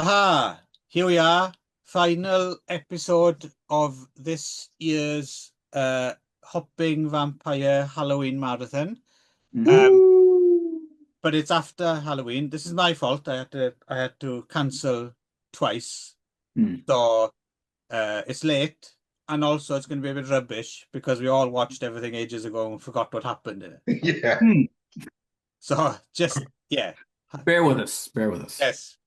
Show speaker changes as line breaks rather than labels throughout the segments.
Aha, here we are, final episode of this year's Hopping Vampire Halloween Marathon. Um,
Woo!
but it's after Halloween. This is my fault. I had to cancel twice.
Hmm.
So it's late, and also it's going to be a bit rubbish because we all watched everything ages ago and forgot what happened in it.
Yeah.
Hmm.
So just yeah,
Bear with us. Bear with us.
yes,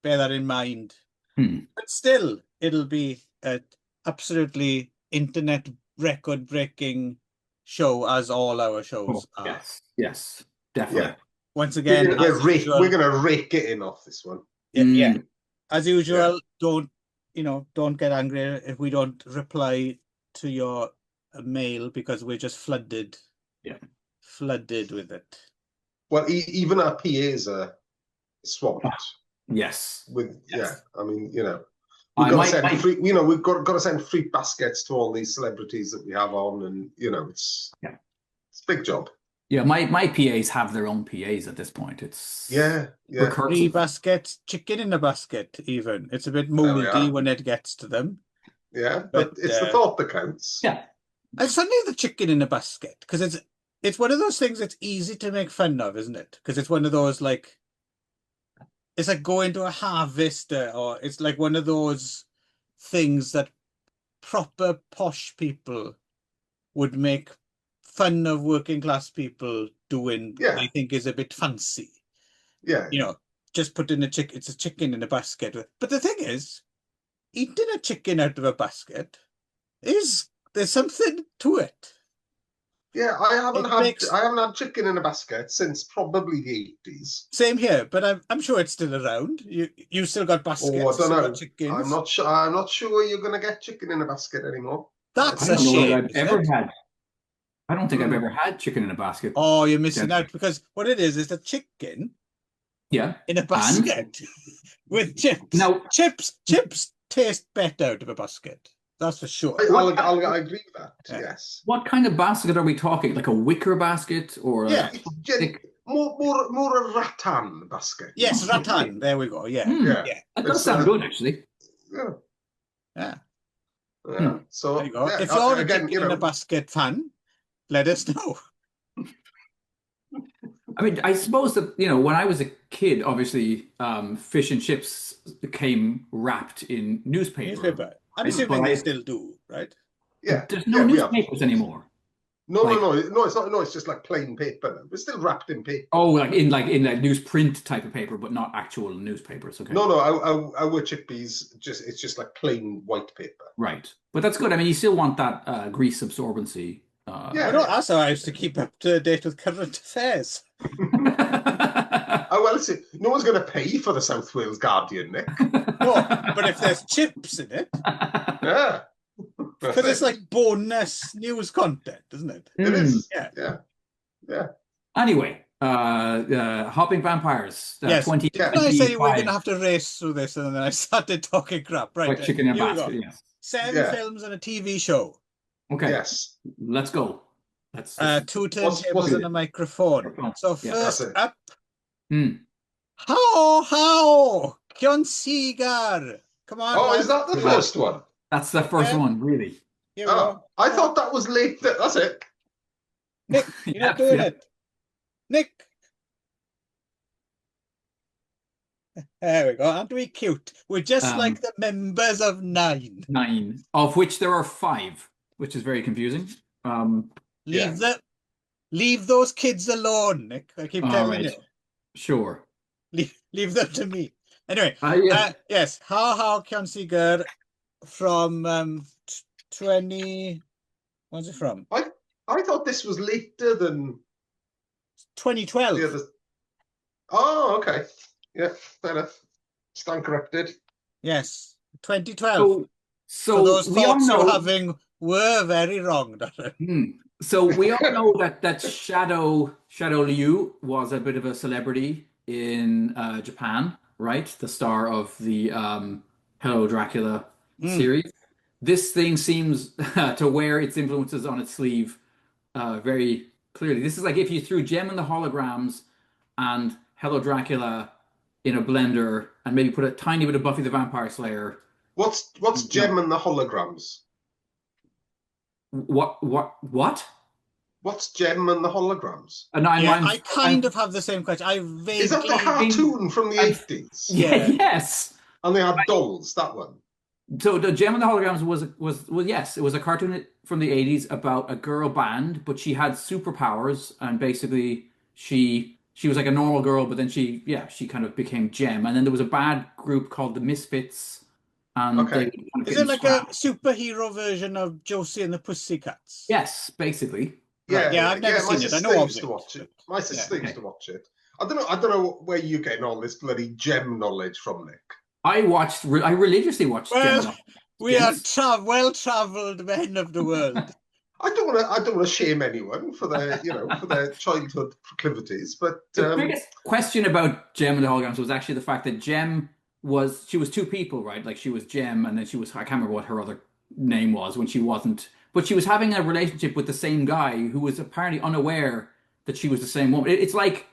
bear that in mind.
Hmm.
But still, it'll be an absolutely internet record-breaking show, as all our shows
Oh,
are.
yes. Yes. Definitely.
Yeah.
Once
We're
again,
gonna
as usual,
we're gonna rake it in off this one.
yeah,
Hmm.
as usual, don't get angry if we don't reply to your mail because we're just flooded with it.
Well, even our PAs are swamped
Yes.
with
Yes.
I mean,
I
we've got to
might-
send
might-
free. We've got to send free baskets to all these celebrities that we have on, and it's a big job.
Yeah, my PAs have their own PAs at this point. It's
Yeah.
recursive.
3 baskets, chicken in a basket, even. It's a bit
There we
moldy
are.
when it gets to them.
Yeah,
But,
but it's the thought that counts.
Yeah.
It's funny, the chicken in a basket, because it's one of those things that's easy to make fun of, isn't it? Because it's one of those, like, it's like going to a harvest, or it's like one of those things that proper posh people would make fun of working class people doing.
Yeah.
They think is a bit fancy.
Yeah.
Just putting it's a chicken in a basket. But the thing is, eating a chicken out of a basket there's something to it.
Yeah, I haven't
makes-
had chicken in a basket since probably the 80s.
Same here, but I'm sure it's still around. You still got baskets.
Oh, I don't
still
know.
got chickens.
I'm not sure you're going to get chicken in a basket anymore.
That's
I
a
don't know whether
shame.
I've
isn't
ever
it?
had. I don't think I've ever had chicken in a basket.
Oh, you're missing
Yeah.
out, because what it is a chicken
Yeah.
in a basket with chips.
Now,
Chips taste better out of a basket. That's for sure.
I agree with that.
Yeah.
Yes.
what kind of basket are we talking? Like a wicker basket or
Yeah.
a
It's more a rattan basket.
Yes, rattan. There we go. Yeah.
Hmm.
Yeah.
Yeah.
That does
It's,
sound good, actually.
Yeah.
Yeah.
Yeah. So
There you go.
yeah,
If you're a
again,
chicken in a basket fan, let us know.
I mean, I suppose that, when I was a kid, obviously, fish and chips came wrapped in newspaper.
I'm assuming
But
they still do, right?
yeah.
There's no
Yeah, we have.
newspapers anymore.
No,
Like-
no, it's not. No, it's just like plain paper. It's still wrapped in paper.
Oh, like in newsprint type of paper, but not actual newspapers. Okay.
No, our chickpeas it's just like plain white paper.
Right. But that's good. I mean, you still want that grease absorbency.
Yeah.
I know, that's how I used to keep up to date with current affairs.
Oh well, no one's going to pay for the South Wales Guardian, Nick.
No, but if there's chips in it,
Yeah,
because it's like bonus news content, isn't it?
it is.
Yeah.
Yeah.
Anyway, Hopping Vampires,
Yes.
2025.
Didn't I say we're going to have to race through this, and then I started talking crap? Right.
Like chicken in a
here we go.
basket, yes.
7 films and a TV show.
Okay.
Yes.
Let's go. Let's
2 turntables
what's
and a microphone. So
that's
first
it.
up,
Hmm.
how KYONSHI. Come on.
Oh,
man.
is that the first one?
That's the first one, really.
Here we
Oh,
go.
I thought that was late. That's it.
Nick, you're not
Yep,
doing
yep.
it. Nick. There we go. Aren't we cute? We're just like the members of 9.
9, of which there are 5, which is very confusing.
Leave those kids alone, Nick. I keep telling you.
Sure.
Leave them to me. Anyway,
Yeah.
yes, how KYONSHI from 20. When's it from?
I thought this was later than
2012.
the other. Oh, okay. Yeah, fair enough. Stand corrected.
Yes, 2012.
So
those
we all
thoughts
know.
you're having were very wrong, Darren.
So we all know that Shadow Liu was a bit of a celebrity in Japan, right? The star of the Hello Dracula series. This thing seems to wear its influences on its sleeve very clearly. This is like if you threw Gem and the Holograms and Hello Dracula in a blender and maybe put a tiny bit of Buffy the Vampire Slayer.
What's Gem and the Holograms?
What?
What's Gem and the Holograms?
I kind of have the same question. I vaguely...
Is that the cartoon from the 80s?
Yeah. Yes.
And they had dolls, that one.
So the Gem and the Holograms was yes, it was a cartoon from the 80s about a girl band, but she had superpowers, and basically she was like a normal girl, but then she kind of became Gem. And then there was a bad group called the Misfits. And they kind of
Is it like a superhero version of Josie and the Pussycats?
Yes, basically.
Yeah, I've never seen it. I know
used to watch it. My sister used to watch it. I don't know where you're getting all this bloody Gem knowledge from, Nick.
I religiously watched Gem.
We are well-travelled men of the world.
I don't want to shame anyone for their for their childhood proclivities, but
the biggest question about Gem and the Holograms was actually the fact that Gem was two people, right? Like she was Gem, and then she was, I can't remember what her other name was when she wasn't, but she was having a relationship with the same guy who was apparently unaware that she was the same woman. It's like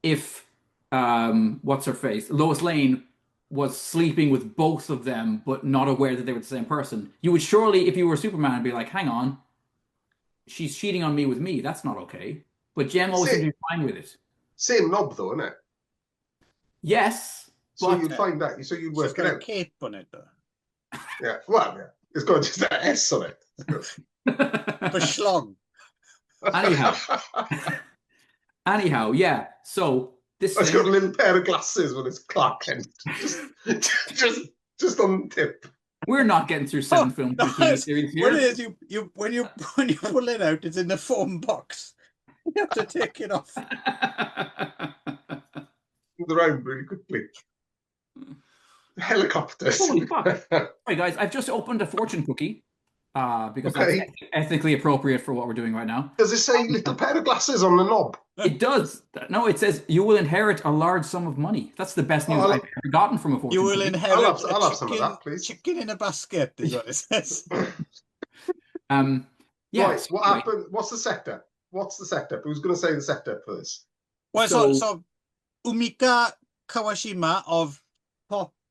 if what's her face, Lois Lane, was sleeping with both of them, but not aware that they were the same person. You would surely, if you were Superman, be like, hang on, she's cheating on me with me. That's not okay. But Gem always seemed to be fine with it.
Same knob, though, isn't it?
Yes.
So you'd find that. So you'd work it out.
She's got a cape on it, though.
Yeah. Well, yeah. It's got just an S on it.
For schlong.
Anyhow, yeah. So this
it's got a little pair of glasses when it's Clark Kent. just on the tip.
We're not getting through 7 films in the series here.
What it is, when you pull it out, it's in the foam box. You have to take it off.
Move around really quickly. Helicopters.
Holy fuck. Right, guys, I've just opened a fortune cookie. Because that's ethically appropriate for what we're doing right now.
Does it say little pair of glasses on the knob?
It does. No, it says you will inherit a large sum of money. That's the best news I've ever gotten from a fortune.
You will
cookie.
inherit
I'll have some of that, please.
Chicken in a basket is what it says.
Yeah.
Right, what happened? What's the setup? Who's going to say the setup for this?
Well, so Umika Kawashima of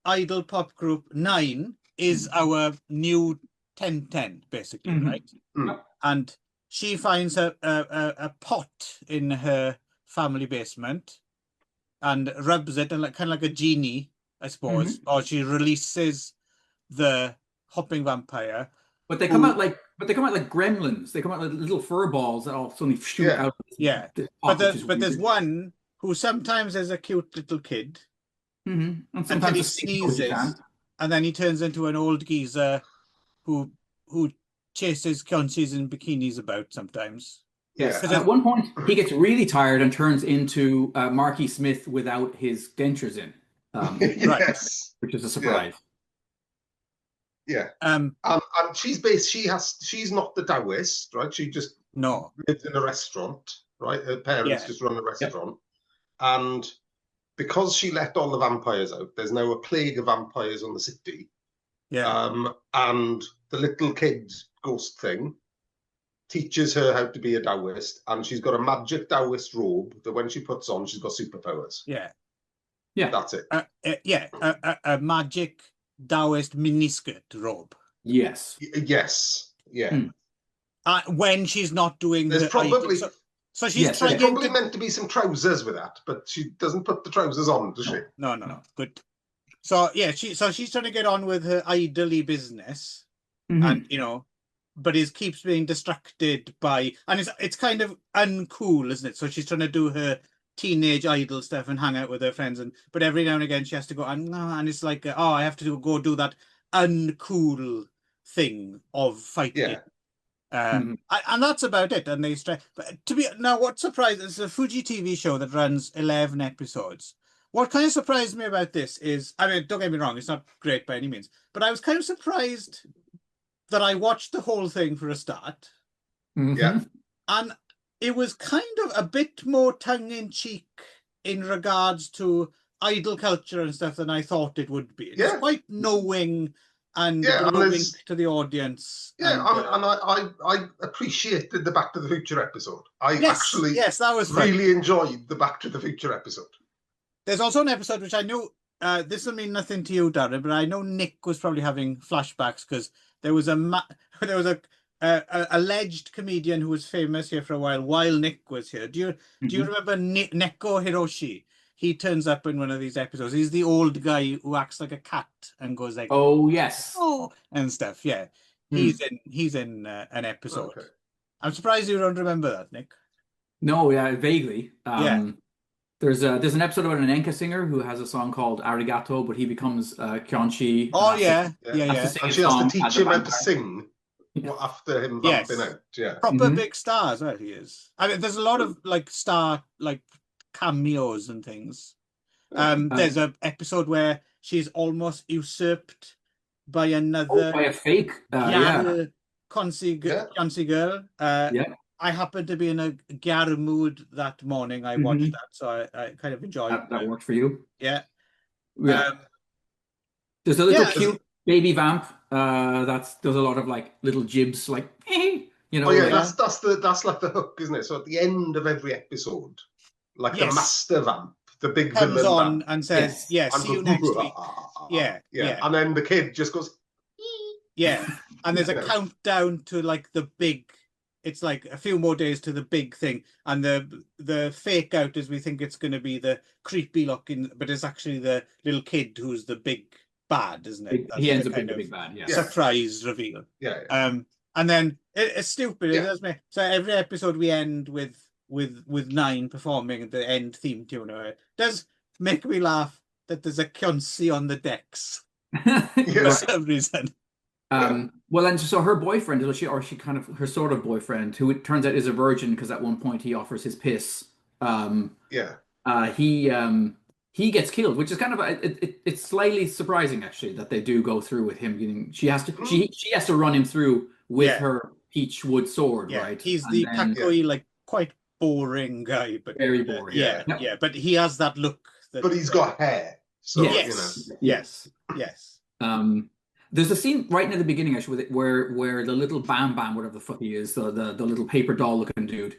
idol pop group 9 is our new 1010, basically, right?
Mm.
And she finds a pot in her family basement and rubs it, and kind of like a genie, I suppose, or she releases the hopping vampire.
But they come out like gremlins. They come out like little fur balls that all suddenly shoot out.
Yeah, but there's one who sometimes is a cute little kid,
and sometimes
until he sneezes, and then he turns into an old geezer who chases KYONSHIs in bikinis about sometimes.
Yes. At one point, he gets really tired and turns into Marky Smith without his dentures in.
Yes.
Which is a surprise.
Yeah. And she's not the Taoist, right? She just lives in a restaurant, right? Her parents just run a restaurant. And because she let all the vampires out, there's now a plague of vampires on the city. Yeah. And the little kid ghost thing teaches her how to be a Taoist, and she's got a magic Taoist robe that when she puts on, she's got superpowers.
Yeah.
That's it.
A magic Taoist miniskirt robe.
Yes.
Yes. Yeah.
When she's not doing
there's probably
so she's
trying probably meant to be some trousers with that, but she doesn't put the trousers on, does she?
No. Good. So she's trying to get on with her idly business, and but keeps being distracted by, and it's kind of uncool, isn't it? So she's trying to do her teenage idol stuff and hang out with her friends, but every now and again she has to go and it's like I have to go do that uncool thing of fighting. And that's about it. And but what surprised, it's a Fuji TV show that runs 11 episodes. What kind of surprised me about this is, I mean, don't get me wrong, it's not great by any means, but I was kind of surprised that I watched the whole thing for a start.
Yeah.
And it was kind of a bit more tongue-in-cheek in regards to idol culture and stuff than I thought it would be. It was quite knowing and wink to the audience.
Yeah, I appreciated the Back to the Future episode. I actually
that was
really enjoyed the Back to the Future episode.
There's also an episode which I know, this will mean nothing to you, Darren, but I know Nick was probably having flashbacks because there was a alleged comedian who was famous here for a while Nick was here. Do you remember Neko Hiroshi? He turns up in one of these episodes. He's the old guy who acts like a cat and goes like,
"Oh yes,"
and stuff. Yeah, he's in an episode. Okay. I'm surprised you don't remember that, Nick.
No, yeah, vaguely. There's an episode about an enka singer who has a song called Arigato, but he becomes KYONSHI.
Oh yeah.
And she has to teach him how to sing after him vamping out. Yeah,
proper big star as well. He is. I mean, there's a lot of like star cameos and things. There's an episode where she's almost usurped by another
by a fake
KYONSI girl. I happened to be in a gyar mood that morning. I watched that, so I kind of enjoyed
that. Worked for you?
Yeah.
There's a little cute baby vamp that does a lot of like little jibs, like you know.
Oh yeah, that's like the hook, isn't it? So at the end of every episode, like the master vamp, the big
comes
villain
on and says, "Yes, see you next week." Yeah,
and then the kid just goes,
and there's a countdown to like the big. It's like a few more days to the big thing, and the fake out is we think it's going to be the creepy looking, but it's actually the little kid who's the big bad, isn't it?
He ends up being the big bad.
Surprise reveal.
Yeah.
And then it's stupid. It does me. So every episode we end with 9 performing the end theme tune. It does make me laugh that there's a KYONSI on the decks for some reason.
Well, and so her boyfriend, or she kind of her sort of boyfriend, who it turns out is a virgin because at one point he offers his piss. He gets killed, which is kind of it's slightly surprising actually that they do go through with him getting. She has to run him through with her peach wood sword, right?
He's the Kakoi, like quite boring guy, but
very boring.
Yeah, but he has that look.
But he's got hair. So
yes.
There's a scene right near the beginning actually where the little Bam Bam, whatever the fuck he is, the little paper doll looking dude,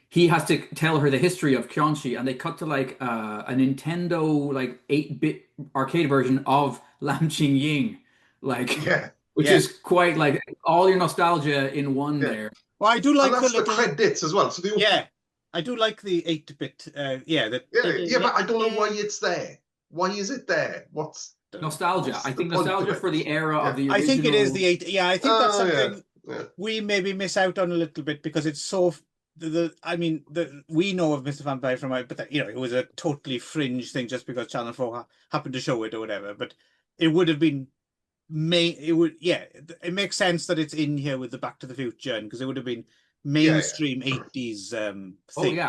he has to tell her the history of KYONSHI, and they cut to like a Nintendo like 8-bit arcade version of Lam Ching Ying, which is quite like all your nostalgia in one there.
Well, I do like
the credits as well. So
I do like the 8-bit. But
I don't know why it's there. Why is it there? What's
nostalgia? I think nostalgia for the era of the original.
I think it is the 8. Yeah, I think that's something we maybe miss out on a little bit because it's so. We know of Mr. Vampire from but it was a totally fringe thing just because Channel 4 happened to show it or whatever. But it would have been it makes sense that it's in here with the Back to the Future because it would have been mainstream 80s thing.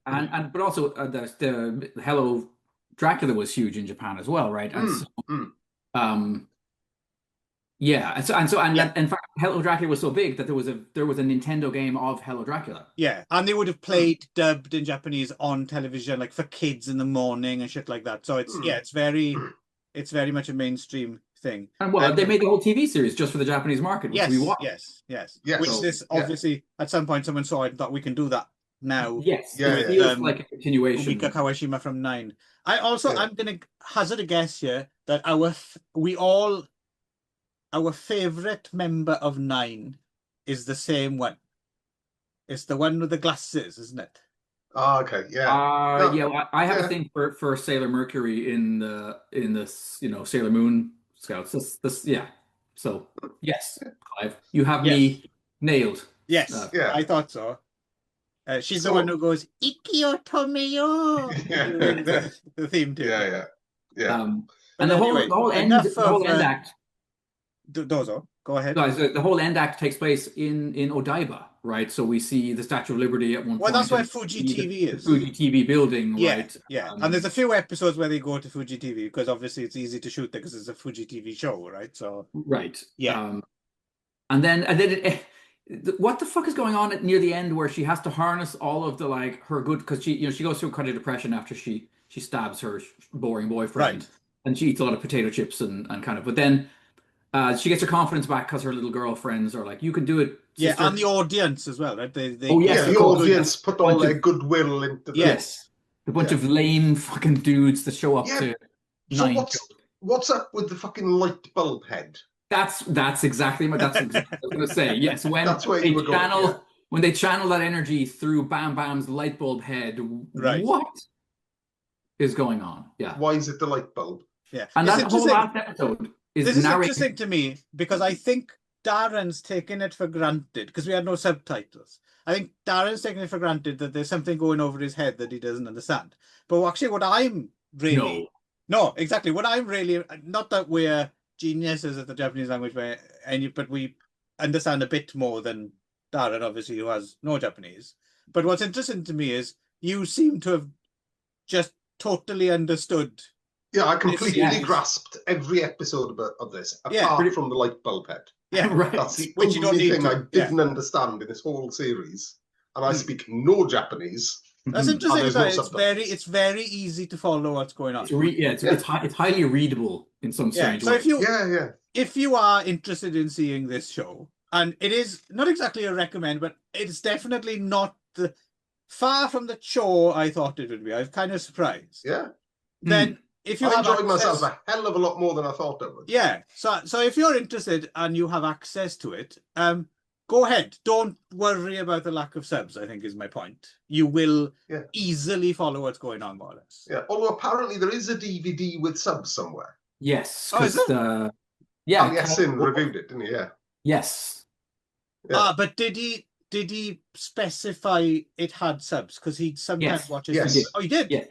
And but also the Hello Dracula was huge in Japan as well, right? And in fact, Hello Dracula was so big that there was a Nintendo game of Hello Dracula.
Yeah, and they would have played dubbed in Japanese on television, like for kids in the morning and shit like that. So it's very much a mainstream thing.
And they made the whole TV series just for the Japanese market, which we watched.
Yes. Which obviously at some point someone saw it and thought we can do that now.
Yes, it feels like a continuation.
Mika Kawashima from 9. I'm gonna hazard a guess here that our favorite member of 9 is the same one. It's the one with the glasses, isn't it?
Oh, okay, yeah.
I have a thing for Sailor Mercury in the Sailor Moon Scouts. So yes, Clive, you have me nailed.
Yes, I thought so. She's the one who goes Ikio Tomeyo. The theme too.
Yeah.
And the whole end act.
Dozo, go ahead.
Guys, the whole end act takes place in Odaiba, right? So we see the Statue of Liberty at one point.
Well, that's where Fuji TV is.
Fuji TV building, right?
Yeah. And there's a few episodes where they go to Fuji TV because obviously it's easy to shoot there because it's a Fuji TV show, right? So
Yeah. And then what the fuck is going on near the end where she has to harness all of the her good because she goes through quite a depression after she stabs her boring boyfriend, and she eats a lot of potato chips and kind of, but then she gets her confidence back because her little girlfriends are like, you can do it, sister.
And the audience as well, right?
The audience put all their goodwill into
this.
The bunch of lame fucking dudes that show up to
so what's up with the fucking light bulb head?
That's exactly what I was going to say. Yes, when
that's where you were going,
when they channel that energy through Bam Bam's light bulb head, what is going on? Yeah.
Why is it the light bulb?
Yeah.
And that whole last episode is
interesting to me because I think Darren's taking it for granted because we had no subtitles. I think Darren's taking it for granted that there's something going over his head that he doesn't understand. But actually what I'm really... No, exactly. What I'm really... Not that we're geniuses at the Japanese language, but we understand a bit more than Darren, obviously, who has no Japanese. But what's interesting to me is you seem to have just totally understood.
Yeah, I completely grasped every episode of this, apart from the light bulb head.
Yeah, right.
That's the only thing I didn't understand in this whole series. And I speak no Japanese.
That's interesting. It's very easy to follow what's going on.
It's highly readable in some strange way.
So if you are interested in seeing this show, and it is not exactly a recommend, but it's definitely not far from the chore I thought it would be. I was kind of surprised.
Yeah.
Then if you
I enjoyed myself a hell of a lot more than I thought I would.
Yeah. So if you're interested and you have access to it, go ahead. Don't worry about the lack of subs, I think is my point. You will easily follow what's going on, more or less.
Yeah, although apparently there is a DVD with subs somewhere.
Yes.
Oh, is it?
Aliasin reviewed it, didn't he? Yeah.
Yes.
Yeah.
But did he specify it had subs? Because he sometimes watches...
Yes.
Oh, he did?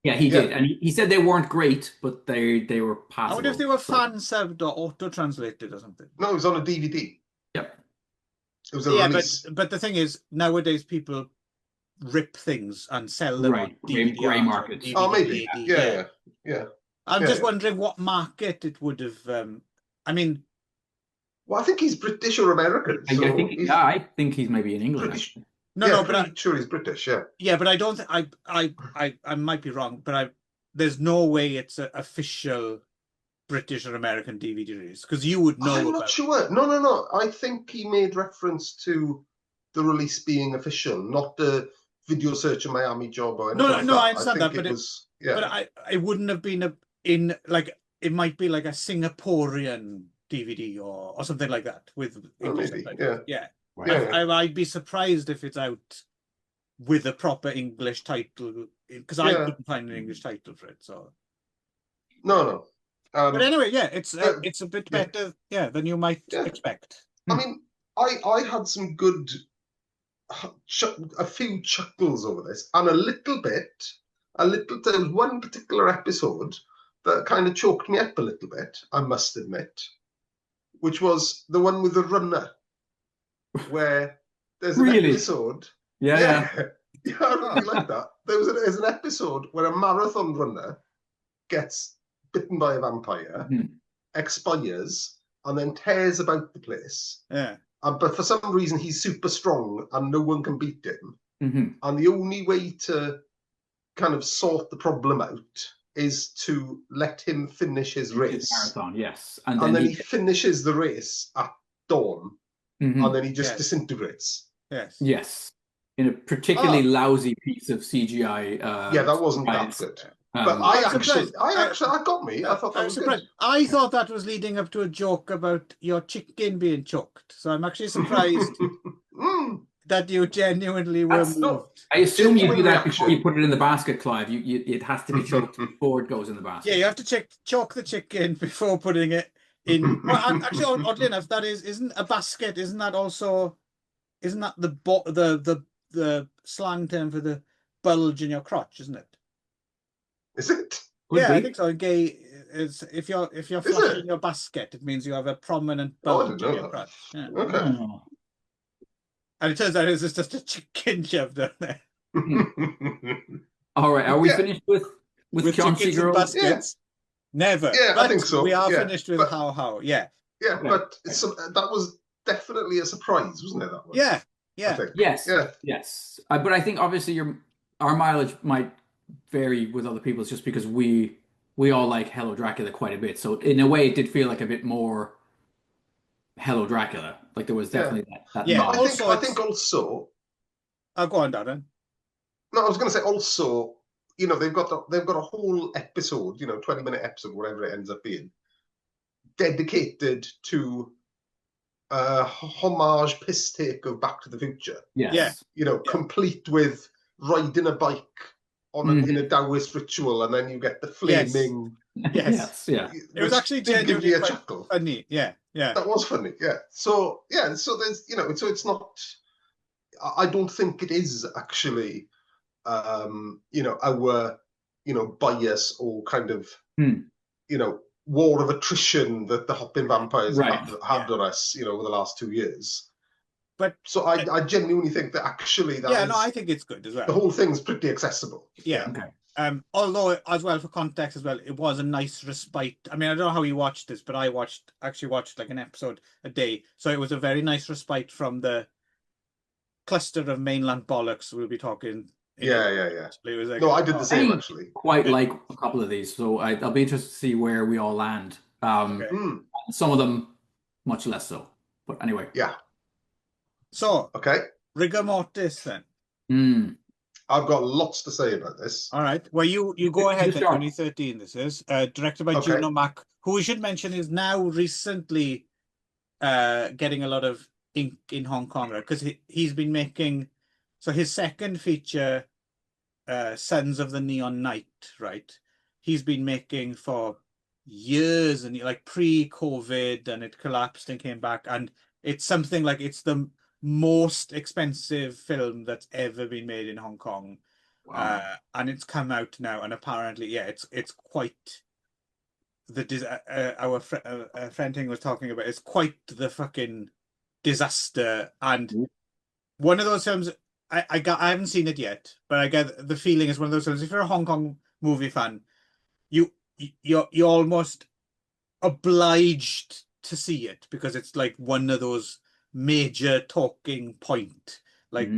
Yeah, he did. And he said they weren't great, but they were passable.
I wonder if they were fan-subbed or auto-translated or something.
No, it was on a DVD.
Yep.
It was a release.
But the thing is, nowadays people rip things and sell them on DVD.
Grey market.
DVD, maybe. Yeah.
I'm just wondering what market it would have... I mean...
Well, I think he's British or American. So
I think he's maybe in England.
British.
But
I'm sure he's British. Yeah.
Yeah, but I don't think I might be wrong, but there's no way it's an official British or American DVD release because you would know.
I'm not sure. No. I think he made reference to the release being official, not the video search in Miami job or anything. No,
I understand that, but it wouldn't have been it might be like a Singaporean DVD or something like that with English.
Yeah.
I'd be surprised if it's out with a proper English title because I couldn't find an English title for it. So
no.
But anyway, it's a bit better, than you might expect.
I mean, I had some good, a few chuckles over this, and there was one particular episode that kind of choked me up a little bit, I must admit, which was the one with the runner. Where there's an episode.
Yeah,
I really like that. There's an episode where a marathon runner gets bitten by a vampire, expires, and then tears about the place.
Yeah.
But for some reason, he's super strong and no one can beat him. And the only way to kind of sort the problem out is to let him finish his race.
Marathon, yes.
And then he finishes the race at dawn. And then he just disintegrates.
Yes. In a particularly lousy piece of CGI.
That wasn't that good. But that got me. I thought that was good.
I thought that was leading up to a joke about your chicken being choked. So I'm actually surprised that you genuinely were moved.
I assume you do that before you put it in the basket, Clive. It has to be choked before it goes in the basket.
Yeah, you have to choke the chicken before putting it in. Well, actually, oddly enough, isn't a basket? Isn't that the slang term for the bulge in your crotch? Isn't it?
Is it?
I think so. Gay is if you're flushing your basket, it means you have a prominent bulge in your crotch. Yeah.
Okay.
And it turns out it's just a chicken shoved down there.
All right, are we finished with Kyounshi Girl?
Baskets? Never.
Yeah,
but
I think so.
We are finished with how. Yeah.
Yeah, but that was definitely a surprise, wasn't it? That one?
Yeah.
Yes. But I think obviously our mileage might vary with other people's just because we all like Hello Dracula quite a bit. So in a way, it did feel like a bit more Hello Dracula. Like there was definitely that.
Yeah.
I think also.
I'll go on, Darren.
No, I was going to say also you know, they've got a whole episode, you know, 20-minute episode, whatever it ends up being, dedicated to homage piss take of Back to the Future.
Yes.
Yeah.
You know, complete with riding a bike on in a Taoist ritual, and then you get the flaming.
Yes.
Yeah.
It was actually genuinely
a chuckle.
Funny. Yeah.
That was funny. Yeah. So there's, you know, so it's not. I don't think it is actually, you know, our, you know, bias or kind of, you know, war of attrition that the hopping vampires had on us, you know, over the last 2 years.
But
so I genuinely think that actually
I think it's good as well.
The whole thing's pretty accessible.
Yeah. Okay. Although as well, for context as well, it was a nice respite. I mean, I don't know how you watched this, but I actually watched like an episode a day, so it was a very nice respite from the cluster of mainland bollocks we'll be talking.
Yeah.
It was like,
no, I did the same actually.
Quite like a couple of these, so I'll be interested to see where we all land. Some of them much less so, but anyway.
Yeah.
So
rigor
mortis then.
I've got lots to say about this.
All right. Well, you go ahead. 2013. This is directed by Juno Mack, who we should mention is now recently getting a lot of ink in Hong Kong, right? Because he's been making his second feature, Sons of the Neon Night, right? He's been making for years, and like pre-COVID, and it collapsed and came back, and it's something like it's the most expensive film that's ever been made in Hong Kong. Wow. And it's come out now, and apparently it's quite our friend thing was talking about, it's quite the fucking disaster. And one of those films, I haven't seen it yet, but I get the feeling it's one of those films, if you're a Hong Kong movie fan, you're almost obliged to see it, because it's like one of those major talking point, like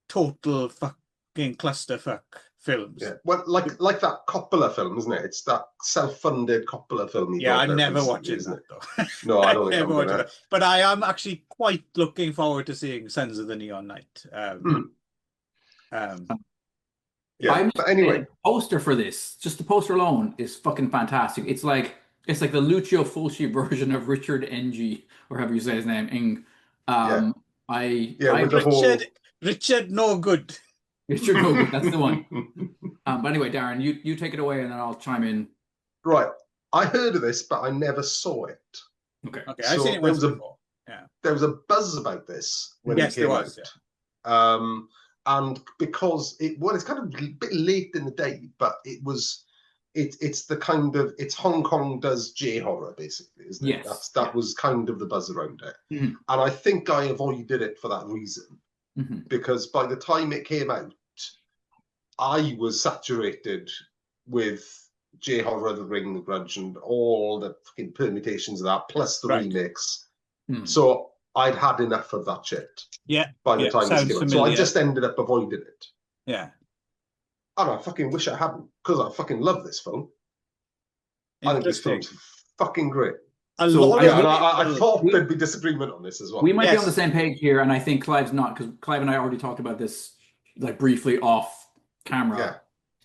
total fucking clusterfuck films.
Yeah, well, like that Coppola film, isn't it? It's that self-funded Coppola film.
Yeah, I'm never watching that though.
No, I don't think I'm gonna.
But I am actually quite looking forward to seeing Sons of the Neon Night.
Yeah, but anyway,
the poster for this, just the poster alone, is fucking fantastic. It's like the Lucio Fulci version of Richard Ng, or however you say his name.
Richard No Good.
Richard No Good, that's the one. But anyway, Darren, you take it away, and then I'll chime in.
Right, I heard of this, but I never saw it.
Okay,
so I've seen it before.
There was a buzz about this when it came out. Yeah. And because it's kind of a bit late in the day, but it's the kind of, it's Hong Kong does J horror basically, isn't it?
Yes.
That was kind of the buzz around it. And I think I avoided it for that reason, because by the time it came out, I was saturated with J horror, The Ring, The Grudge, and all the fucking permutations of that, plus the remakes. So I'd had enough of that shit.
Yeah.
By the time this came out. So I just ended up avoiding it.
Yeah.
And I fucking wish I hadn't, because I fucking love this film. I think this film's fucking great. I thought there'd be disagreement on this as well.
We might be on the same page here, and I think Clive's not, because Clive and I already talked about this like briefly off camera.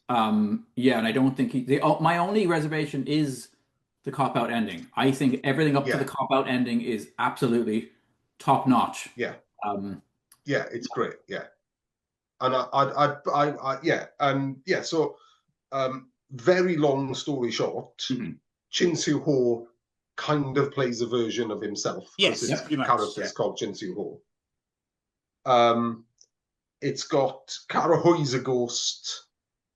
And I don't think my only reservation is the cop-out ending. I think everything up to the cop-out ending is absolutely top-notch.
Yeah. It's great. Yeah. And so very long story short, Chin Siu Ho kind of plays a version of himself.
Yes,
his character is called Chin Siu Ho. It's got Cara Hoy's a ghost.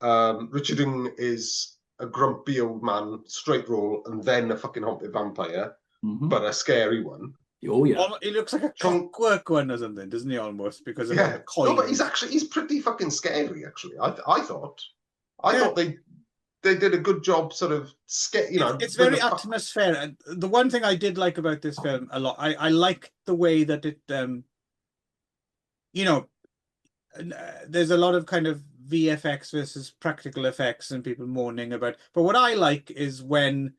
Richard Ng is a grumpy old man, straight role, and then a fucking haunted vampire, but a scary one.
Oh yeah,
he looks like a clockwork one or something, doesn't he? Almost, because of the coin.
No, but he's pretty fucking scary. Actually, I thought they did a good job, sort of
it's very atmospheric. And the one thing I did like about this film a lot, I liked the way that it, there's a lot of kind of VFX versus practical effects and people moaning about. But what I like is when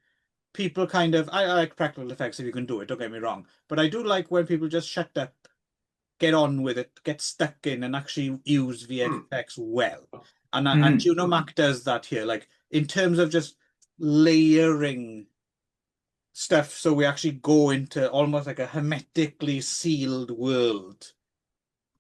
people kind of, I like practical effects if you can do it, don't get me wrong, but I do like when people just shut up, get on with it, get stuck in, and actually use VFX well. And Juno Mac does that here, like in terms of just layering stuff, so we actually go into almost like a hermetically sealed world.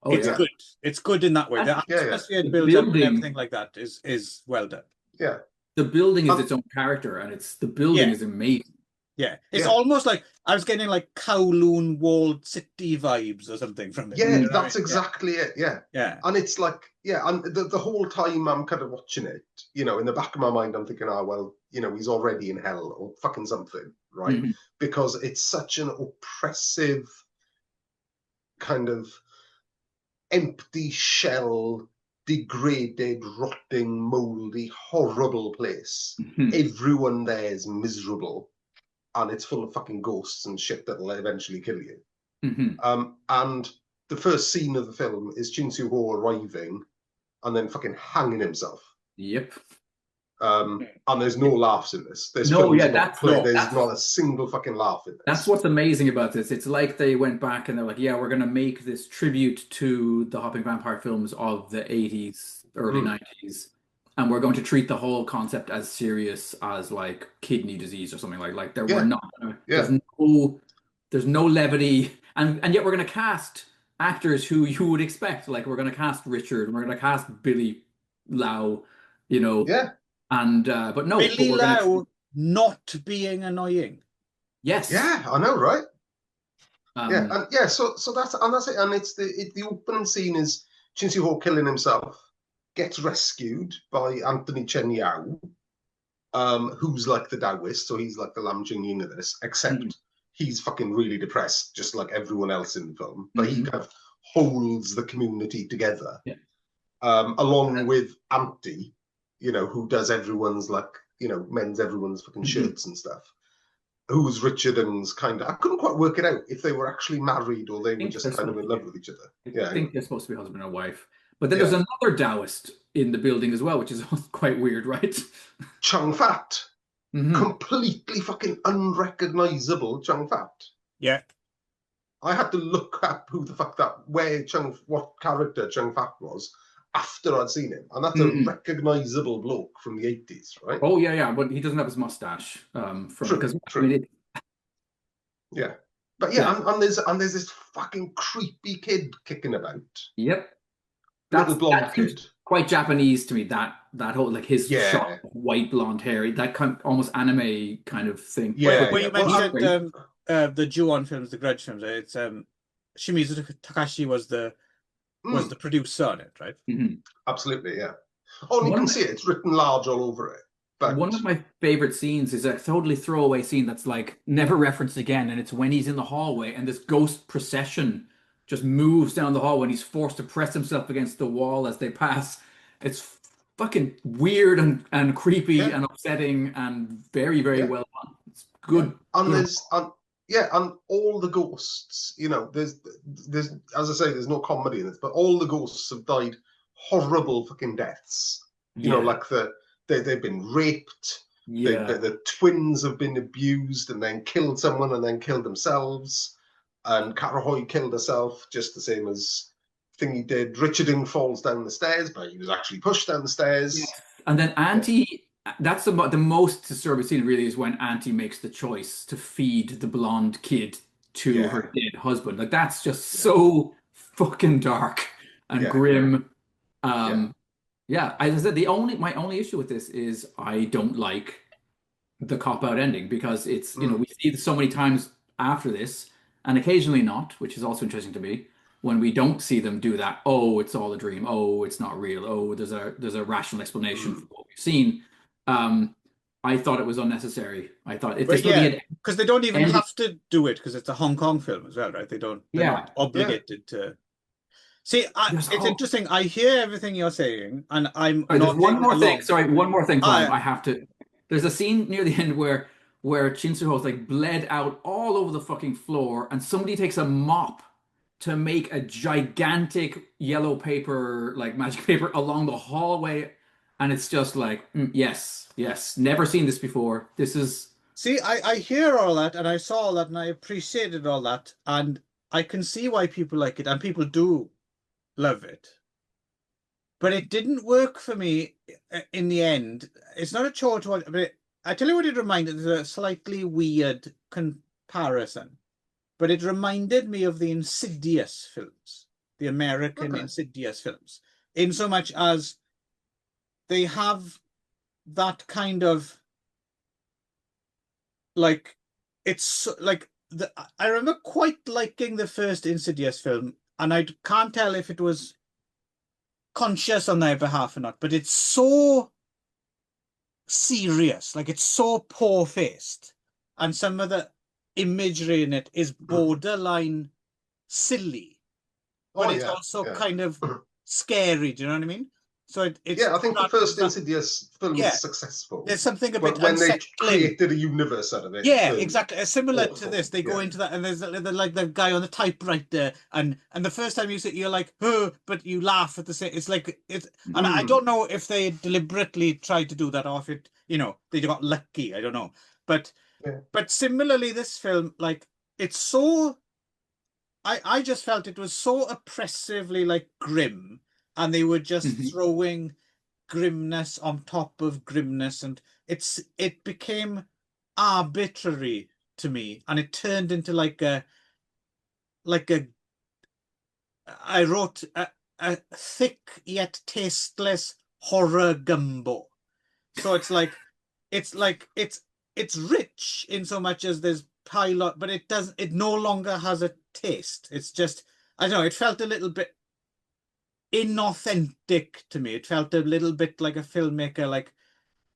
It's good. It's good in that way. The atmosphere it builds up and everything like that is well done.
Yeah.
The building is its own character, and the building is amazing.
Yeah, it's almost like I was getting like Kowloon walled city vibes or something from it.
Yeah, that's exactly it. Yeah,
yeah,
and it's like, and the whole time I'm kind of watching it, in the back of my mind, I'm thinking, well, he's already in hell or fucking something, right? Because it's such an oppressive kind of empty shell, degraded, rotting, moldy, horrible place. Everyone there is miserable. And it's full of fucking ghosts and shit that'll eventually kill you. And the first scene of the film is Chin Soo-ho arriving and then fucking hanging himself.
Yep.
And there's no laughs in this. There's not a single fucking laugh in this.
That's what's amazing about this. It's like they went back and they're like, we're going to make this tribute to the Hopping Vampire films of the 80s, early 90s. And we're going to treat the whole concept as serious as like kidney disease or something like there. We're not. There's no levity, and yet we're going to cast actors who you would expect. Like we're going to cast Richard, we're going to cast Billy Lau, and but no,
Billy Lau not being annoying.
Yes.
Yeah, I know, right? So that's it, and it's the opening scene is Chin Soo-ho killing himself. Gets rescued by Anthony Chen Yao, who's like the Taoist, so he's like the Lam Ching Ying of this, except he's fucking really depressed, just like everyone else in the film. But he kind of holds the community together, along with Auntie, who does everyone's like, mends everyone's fucking shirts and stuff. Who's Richard and's kind of, I couldn't quite work it out if they were actually married or they were just kind of in love with each other.
I think they're supposed to be husband and wife. But then there's another Taoist in the building as well, which is quite weird, right?
Chung Fat. Completely fucking unrecognizable Chung Fat.
Yeah.
I had to look up who the fuck what character Chung Fat was after I'd seen him. And that's a recognizable bloke from the 80s, right?
Oh, yeah, but he doesn't have his mustache.
True. Yeah. But and there's this fucking creepy kid kicking about.
Yep.
Little blonde kid.
Quite Japanese to me, that whole like his short white blonde hair, that kind of almost anime kind of thing.
Yeah, when you mentioned the Ju-on films, the Grudge films, it's Shimizu Takashi was the producer on it, right?
Absolutely, yeah. Oh, and you can see it; it's written large all over it. But
one of my favorite scenes is a totally throwaway scene that's like never referenced again, and it's when he's in the hallway and this ghost procession just moves down the hall when he's forced to press himself against the wall as they pass. It's fucking weird and creepy and upsetting and very, very well done. It's good.
And and all the ghosts, there's as I say, there's no comedy in it, but all the ghosts have died horrible fucking deaths. Like they've been raped. The twins have been abused and then killed someone and then killed themselves. And Karahoy killed herself just the same as Thingy did. Richardin falls down the stairs, but he was actually pushed down the stairs.
Yeah. And then Auntie, that's the most disturbing scene really is when Auntie makes the choice to feed the blonde kid to her dead husband. Like that's just so fucking dark and grim. As I said, my only issue with this is I don't like the cop-out ending because it's, we see this so many times after this. And occasionally not, which is also interesting to me, when we don't see them do that. Oh, it's all a dream. Oh, it's not real. Oh, there's a rational explanation for what we've seen. I thought it was unnecessary. I thought if
because they don't even have to do it because it's a Hong Kong film as well, right? They're not obligated to. See, it's interesting. I hear everything you're saying, and I'm not.
One more thing, Tom. I have to. There's a scene near the end where Chin Soo-ho's like bled out all over the fucking floor, and somebody takes a mop to make a gigantic yellow paper, like magic paper, along the hallway, and it's just like, yes, never seen this before. This is.
See, I hear all that, and I saw all that, and I appreciated all that, and I can see why people like it, and people do love it. but it didn't work for me in the end. It's not a chore to watch, but I tell you what it reminded. It's a slightly weird comparison, but it reminded me of the Insidious films, the American Insidious films, in so much as they have that kind of like, it's like I remember quite liking the first Insidious film, and I can't tell if it was conscious on their behalf or not, but it's so serious, like it's so poor-faced, and some of the imagery in it is borderline silly, but it's also kind of scary. Do you know what I mean? So it's
I think the first Insidious film is successful.
There's something a bit
when
unsettling.
They created a universe out of it.
Yeah, exactly. Similar to this, they go into that, and there's like the guy on the typewriter, and the first time you see it, you're like, oh, but you laugh at the same. It's like it's, and I don't know if they deliberately tried to do that, or if it, they got lucky. I don't know, but similarly, this film, like, it's so. I just felt it was so oppressively like grim, and they were just throwing grimness on top of grimness, and it became arbitrary to me, and it turned into like a I wrote a thick yet tasteless horror gumbo. So it's rich in so much as there's pilot, but it no longer has a taste. It's just, I don't know, it felt a little bit inauthentic to me. It felt a little bit like a filmmaker like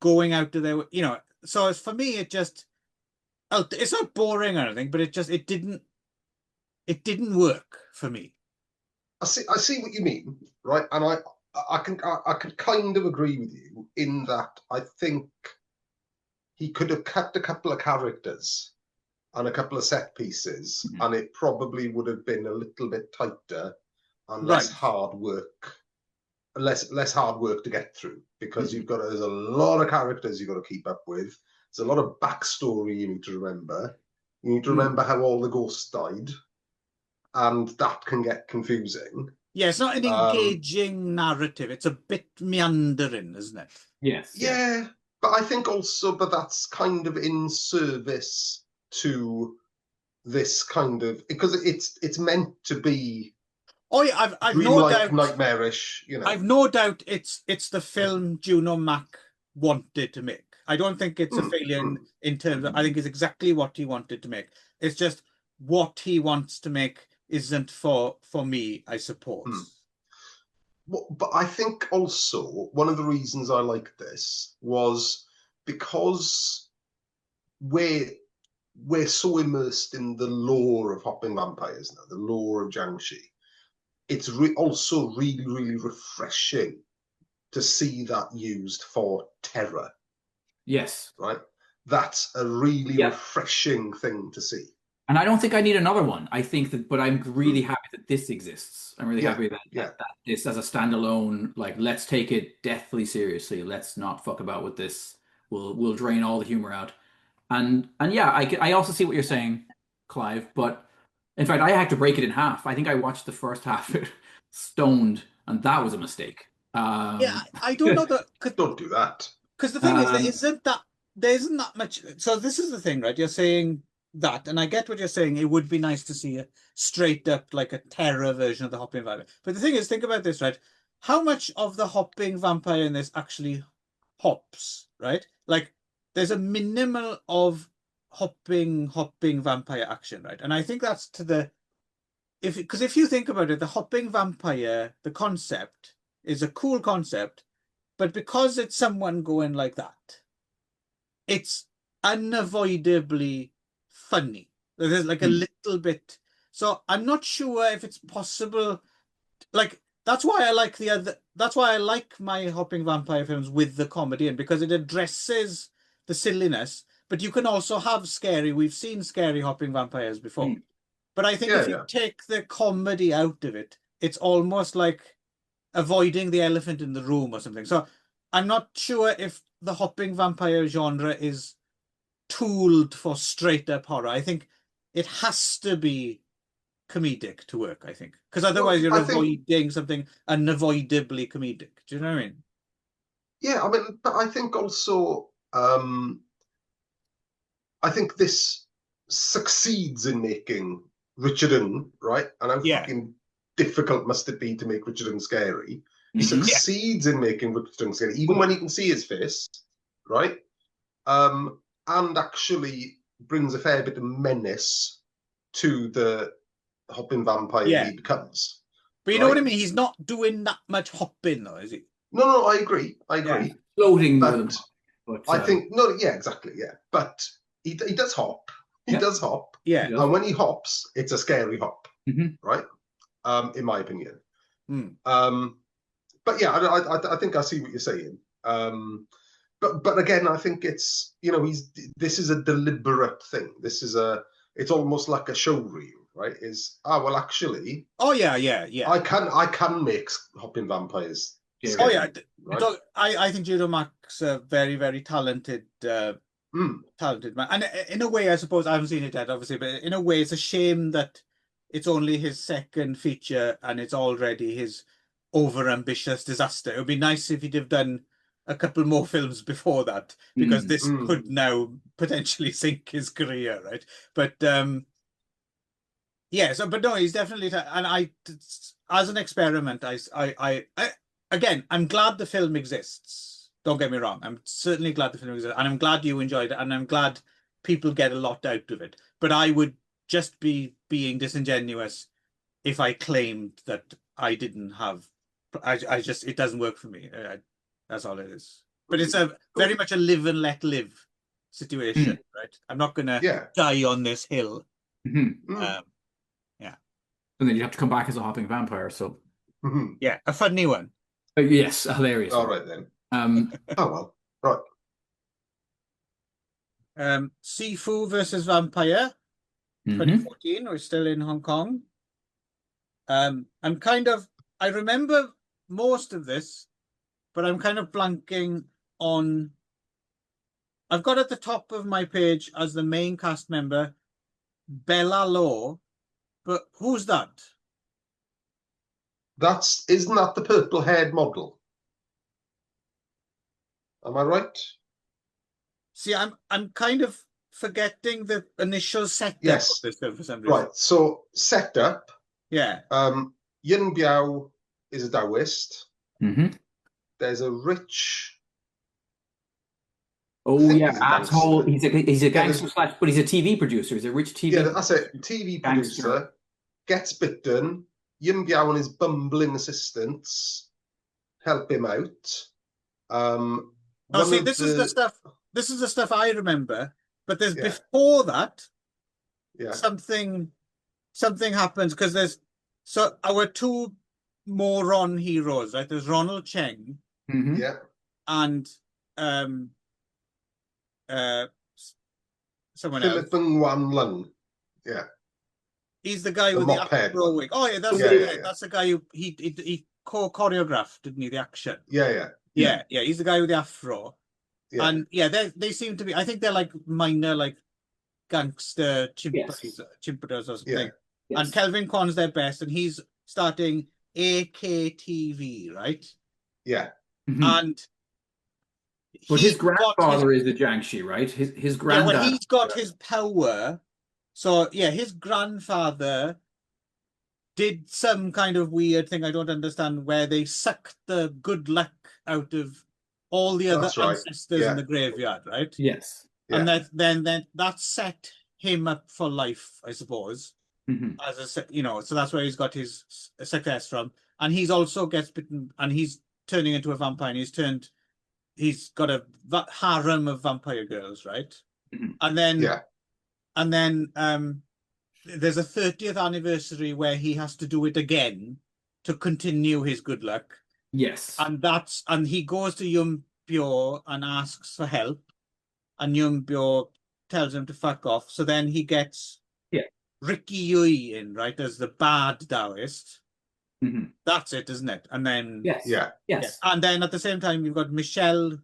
going out to their, so for me it just, it's not boring or anything, but it didn't work for me.
I see what you mean, right? And I can kind of agree with you in that I think he could have kept a couple of characters and a couple of set pieces, and it probably would have been a little bit tighter and less hard work, less hard work to get through, because there's a lot of characters you've got to keep up with. There's a lot of backstory you need to remember. You need to remember how all the ghosts died, and that can get confusing.
Yeah, it's not an engaging narrative. It's a bit meandering, isn't it?
Yes.
Yeah, but I think also, that's kind of in service to this kind of, because it's meant to be.
Oh yeah, I've no doubt,
nightmarish.
I've no doubt it's the film Juno Mac wanted to make. I don't think it's a failure in terms of. I think it's exactly what he wanted to make. It's just what he wants to make isn't for me, I suppose.
But I think also one of the reasons I like this was because we're so immersed in the lore of hopping vampires now, the lore of Jyangshi. It's also really, really refreshing to see that used for terror.
Yes.
Right? That's a really refreshing thing to see.
And I don't think I need another one. I think that, but I'm really happy that this exists. I'm really happy that this as a standalone, like, let's take it deathly seriously. Let's not fuck about with this. We'll drain all the humor out. And yeah, I also see what you're saying, Clive, but in fact, I had to break it in half. I think I watched the first half stoned, and that was a mistake.
Yeah, I don't know that.
Don't do that.
Because the thing is, there isn't that much. So this is the thing, right? You're saying that, and I get what you're saying. It would be nice to see a straight up like a terror version of the hopping vampire. But the thing is, think about this, right? How much of the hopping vampire in this actually hops, right? Like, there's a minimal of hopping vampire action, right? And I think that's to the because if you think about it, the hopping vampire, the concept is a cool concept, but because it's someone going like that, it's unavoidably funny. There's like a little bit. So I'm not sure if it's possible. Like, that's why I like that's why I like my hopping vampire films with the comedy in, because it addresses the silliness, but you can also have scary. We've seen scary hopping vampires before. But I think if you take the comedy out of it, it's almost like avoiding the elephant in the room or something. So I'm not sure if the hopping vampire genre is tooled for straight up horror. I think it has to be comedic to work, I think, because otherwise you're avoiding something unavoidably comedic. Do you know what I mean?
Yeah, I mean, but I think also, I think this succeeds in making Richardson, right? And how fucking difficult must it be to make Richardson scary? He succeeds in making Richardson scary, even when you can see his face, right? And actually brings a fair bit of menace to the hopping vampire he becomes.
But you know what I mean? He's not doing that much hopping, though, is he?
No, I agree.
Floating,
but I think exactly, But he does hop. He does hop.
Yeah.
And when he hops, it's a scary hop, right? In my opinion. But yeah, I think I see what you're saying. But again, I think it's, you know, this is a deliberate thing. It's almost like a show reel, right? Well, actually, I can make hopping vampires scary, right?
I think Judo Mac's a very, very talented talented man. And in a way, I suppose, I haven't seen it yet, obviously, but in a way, it's a shame that it's only his second feature and it's already his over-ambitious disaster. It would be nice if he'd have done a couple more films before that, because this could now potentially sink his career, right? But but no, he's definitely, and as an experiment, again, I'm glad the film exists. Don't get me wrong. I'm certainly glad the film exists, and I'm glad you enjoyed it, and I'm glad people get a lot out of it. But I would just be being disingenuous if I claimed that I didn't have. It doesn't work for me. That's all it is. But it's very much a live and let live situation, right? I'm not gonna die on this hill.
And then you have to come back as a hopping vampire. So
a funny one.
Yes, a hilarious.
All right then. Oh well,
right. SIFU versus Vampire, 2014. We're still in Hong Kong. I remember most of this, but I'm kind of blanking on. I've got at the top of my page as the main cast member, Bella Law, but who's that?
Isn't that the purple-haired model? Am I right?
See, I'm kind of forgetting the initial setup of this film for some reason.
Right. So setup.
Yeah.
Yin Biao is a Taoist. There's a rich.
Asshole. He's a gangster but he's a TV producer. He's a rich TV.
Yeah, that's it. TV producer gets bitten. Yin Biao and his bumbling assistants help him out.
This is the stuff I remember. But there's before that.
Yeah.
Something happens, because there's our two moron heroes, right? There's Ronald Cheng.
Yeah.
And someone else.
Philip Wan Lung. Yeah.
He's the guy with the afro wig. Oh yeah, that's the guy who he choreographed, didn't he? The action.
Yeah.
He's the guy with the afro. Yeah. And they seem to be. I think they're like minor, like gangster chimpaders or something. Yeah. Yes. And Kelvin Kwan's their best, and he's starting AKTV, right?
Yeah.
But his grandfather is the Jyangshi, right? His granddad.
Yeah, well, he's got his power. So his grandfather did some kind of weird thing I don't understand, where they sucked the good luck out of all the other ancestors in the graveyard, right?
Yes.
And then that set him up for life, I suppose. As so that's where he's got his success from. And he's also gets bitten, and he's turning into a vampire. And he's got a harem of vampire girls, right? And then there's a 30th anniversary where he has to do it again to continue his good luck.
Yes.
And he goes to Yum Pyo and asks for help, and Yum Pyo tells him to fuck off. So then he gets Ricky Yui in, right, as the bad Taoist. That's it, isn't it? And then
yes.
And then at the same time you've got Michelle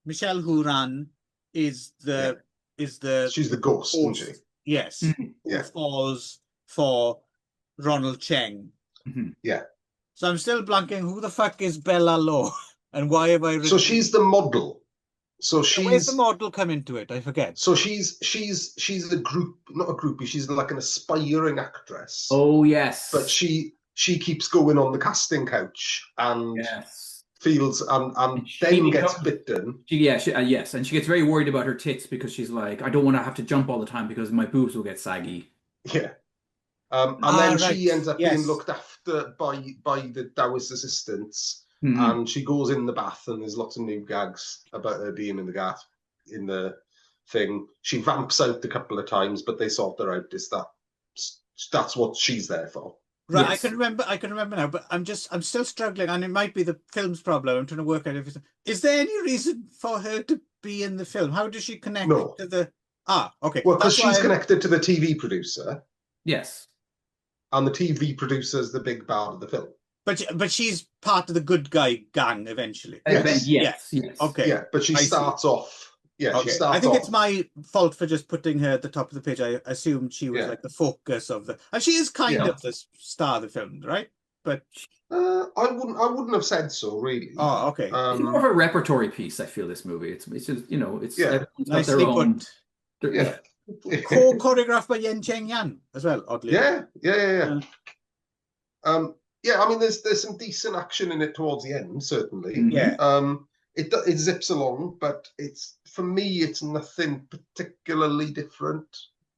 Huran she's the
ghost, isn't she?
Yes. Who falls for Ronald Cheng.
Yeah.
So I'm still blanking. Who the fuck is Bella Law, and why have I?
So she's the model. So she's
where's the model come into it? I forget.
So she's a group, not a groupie. She's like an aspiring actress.
Oh yes.
But she keeps going on the casting couch and feels and then gets bitten.
Yes, and she gets very worried about her tits because she's like, I don't want to have to jump all the time because my boobs will get saggy.
Yeah. And then she ends up being looked after by the Taoist assistants. And she goes in the bath, and there's lots of new gags about her being in the bath in the thing. She vamps out a couple of times, but they sort her out. That's what she's there for.
Right, yes. I can remember now, but I'm still struggling, and it might be the film's problem. I'm trying to work out if is there any reason for her to be in the film? How does she connect to the okay.
Well, because she's connected to the TV producer.
Yes.
And the TV producer is the big bad of the film.
But she's part of the good guy gang eventually.
Yes.
Okay.
Yeah, but she starts off. Yeah,
okay. I think it's my fault for just putting her at the top of the page. I assumed she was like the focus of the, and she is kind of the star of the film, right? But
I wouldn't have said so, really.
Oh, okay.
It's more of a repertory piece. I feel this movie. It's just it's
nicely put.
Yeah.
Choreographed by Yen Cheng Yan as well. Oddly.
Yeah. Yeah, I mean, there's some decent action in it towards the end, certainly.
Yeah.
It zips along, but for me, it's nothing particularly different.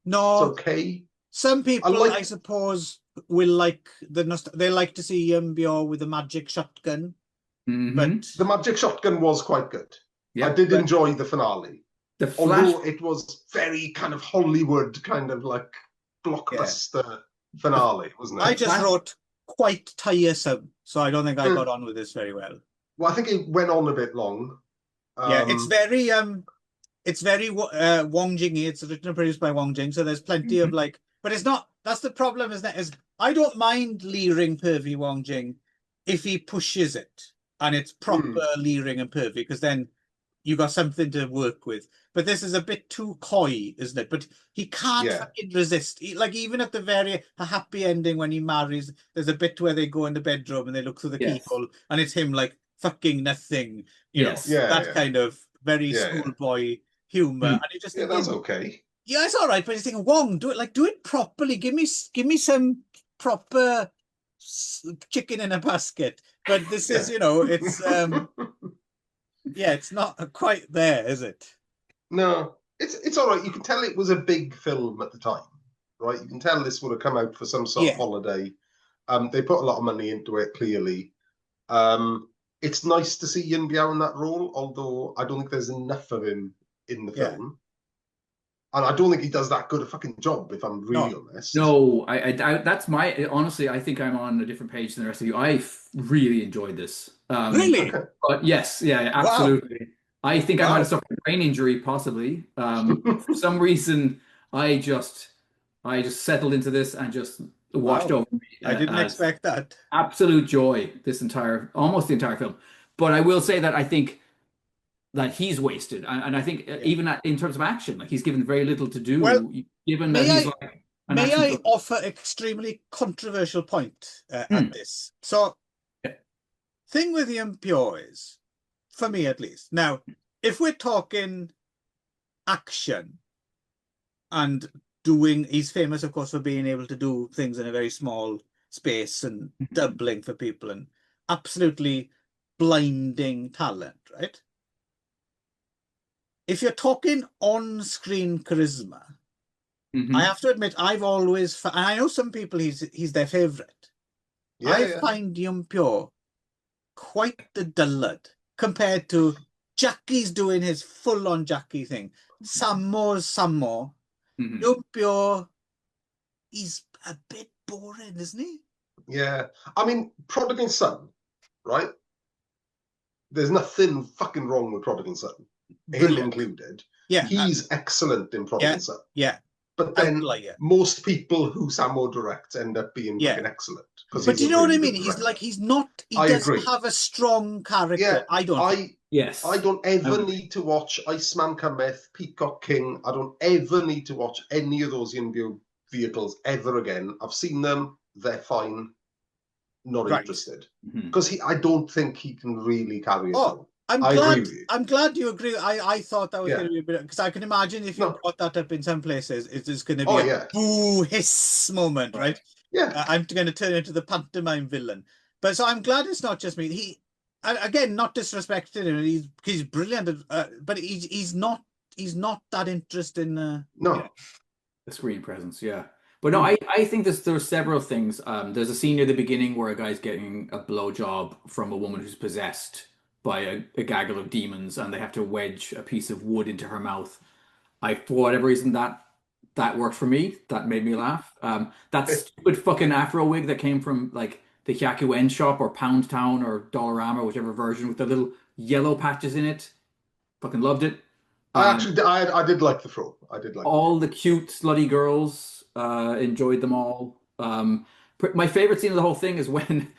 No,
it's okay.
Some people, I suppose, will like they like to see Yeon-byo with a magic shotgun. But
the magic shotgun was quite good. Yeah, I did enjoy the finale. Although it was very kind of Hollywood, kind of like blockbuster finale, wasn't it?
I just wrote quite tiresome, so I don't think I got on with this very well.
Well, I think it went on a bit long.
It's very Wong Jing. It's written and produced by Wong Jing, so there's plenty of like, but it's not. That's the problem, isn't it? Is I don't mind leering pervy Wong Jing if he pushes it and it's proper leering and pervy, because then you got something to work with. But this is a bit too coy, isn't it? But he can't fucking resist. Even at the a happy ending when he marries, there's a bit where they go in the bedroom and they look through the keyhole, and it's him like fucking nothing. You know, that kind of very schoolboy humor. And you just
that's okay.
Yeah, it's all right. But you think, Wong, do it properly. Give me some proper chicken in a basket. But this is, it's it's not quite there, is it?
No, it's all right. You can tell it was a big film at the time, right? You can tell this would have come out for some sort of holiday. They put a lot of money into it, clearly. It's nice to see Yeon-byo in that role, although I don't think there's enough of him in the film. And I don't think he does that good a fucking job, if I'm really honest.
No, that's honestly, I think I'm on a different page than the rest of you. I really enjoyed this.
Really?
But yes, absolutely. Wow. I think I might have suffered a brain injury, possibly. For some reason, I just settled into this and just washed over me.
I didn't expect that.
Absolute joy, almost the entire film. But I will say that I think that he's wasted, and I think even in terms of action, like he's given very little to do.
Well,
given that he's like,
may I offer extremely controversial point at this? So, thing with Yeon-byo is, for me at least, now if we're talking action and he's famous, of course, for being able to do things in a very small space and doubling for people and absolutely blinding talent, right? If you're talking on-screen charisma, I have to admit, I've always, and I know some people he's their favorite. I find Yeon-byo quite the dullard compared to Jackie's doing his full-on Jackie thing. Sammo's Sammo. Yeon-byo, he's a bit boring, isn't he?
Yeah. I mean, Prodigal Son, right? There's nothing fucking wrong with Prodigal Son. Him included.
Yeah.
He's excellent in Prodigal Son.
Yeah.
But then most people who Sammo directs end up being fucking excellent.
But do you know what I mean? He doesn't have a strong character.
Yeah,
I
don't ever need to watch Iceman Cometh, Peacock King. I don't ever need to watch any of those Yeon-byo vehicles ever again. I've seen them. they're fine, not
Right.
interested. Because I don't think he can really carry it on.
I'm
I
glad.
agree with you.
I'm glad you agree. I thought that was going to be a bit, because I can imagine if you brought that up in some places, it is going to be a boo hiss moment, right?
Yeah.
I'm going to turn into the pantomime villain. But so I'm glad it's not just me. He, again, not disrespecting him. He's brilliant, but he's not that interested in
the screen presence. Yeah. But no, I think there's several things. There's a scene near the beginning where a guy's getting a blowjob from a woman who's possessed by a gaggle of demons, and they have to wedge a piece of wood into her mouth. For whatever reason, that worked for me. That made me laugh. That stupid fucking Afro wig that came from like the KYONSHI shop or Pound Town or Dollarama, whichever version, with the little yellow patches in it. Fucking loved it.
I did like the throw. I did like
all the cute slutty girls. Enjoyed them all. My favorite scene of the whole thing is when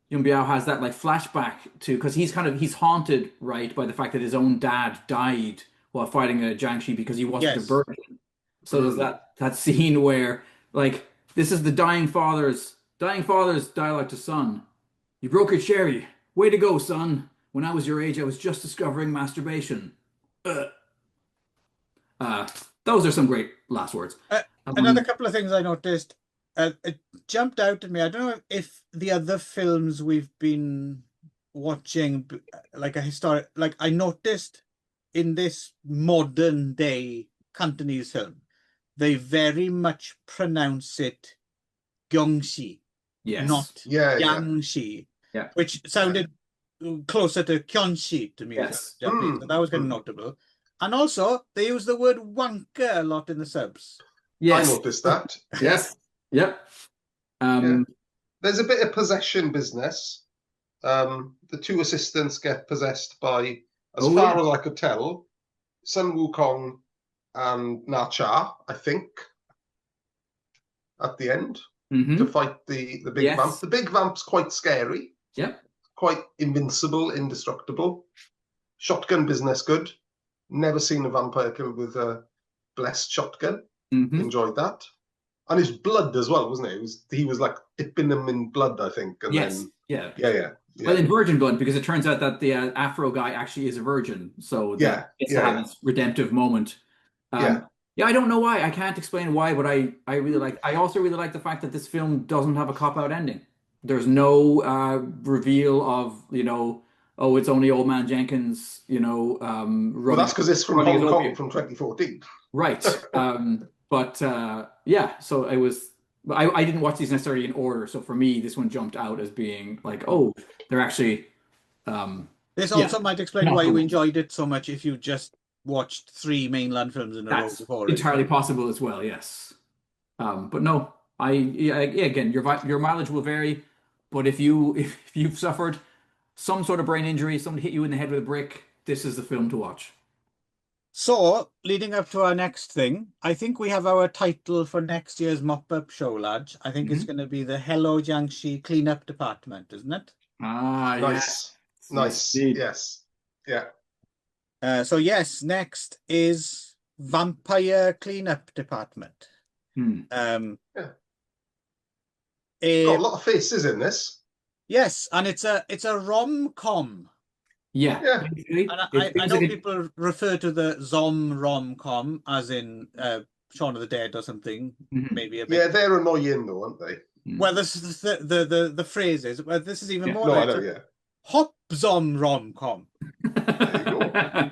Yun Biao has that like flashback to, because he's haunted, right, by the fact that his own dad died while fighting a Jyangshi because he wasn't a virgin. So there's that scene where like this is the dying father's dialogue to son. You broke your cherry. Way to go, son. When I was your age, I was just discovering masturbation. Those are some great last words.
Another couple of things I noticed. It jumped out at me. I don't know if the other films we've been watching, like a historic, like I noticed in this modern day Cantonese film, they very much pronounce it Gyeongshi, not Jyangshi, which sounded closer to Kyonshi to me.
Yes.
Japanese. So that was kind of notable. And also, they use the word wanker a lot in the subs.
Yes. I noticed that.
Yes. Yep.
There's a bit of possession business. The two assistants get possessed by, as far as I could tell, Sun Wukong and Na Cha, I think, at the end, to fight the big vamp. The big vamp's quite scary.
Yep.
Quite invincible, indestructible. Shotgun business good. Never seen a vampire killed with a blessed shotgun. Enjoyed that. And his blood as well, wasn't it? He was like dipping them in blood, I think. And then, yeah.
Well, in virgin blood, because it turns out that the Afro guy actually is a virgin. So it's to have this redemptive moment. I don't know why. I can't explain why, but I really like. I also really like the fact that this film doesn't have a cop-out ending. There's no reveal of, oh, it's only Old Man Jenkins,
well, that's because it's from Hong Kong from 2014.
Right. So it was, I didn't watch these necessarily in order. So for me, this one jumped out as being like, oh, they're actually.
This also might explain why you enjoyed it so much if you just watched 3 mainland films in a row before.
That's entirely possible as well, yes. But no, again, your mileage will vary. But if you've suffered some sort of brain injury, someone hit you in the head with a brick, this is the film to watch.
So, leading up to our next thing, I think we have our title for next year's mop-up show, lads. I think it's going to be the Hello Jyangshi Cleanup Department, isn't it?
Ah, nice. Nice. Yes. Yeah.
So, yes, next is Vampire Cleanup Department.
Got a lot of faces in this.
Yes, and it's a rom-com.
Yeah.
And I know people refer to the rom-com as in Shaun of the Dead or something. Maybe a bit.
Yeah, they're annoying though, aren't they?
Well, this is the phrase is. Well, this is even more.
No, I know.
Hop-zom rom-com.
There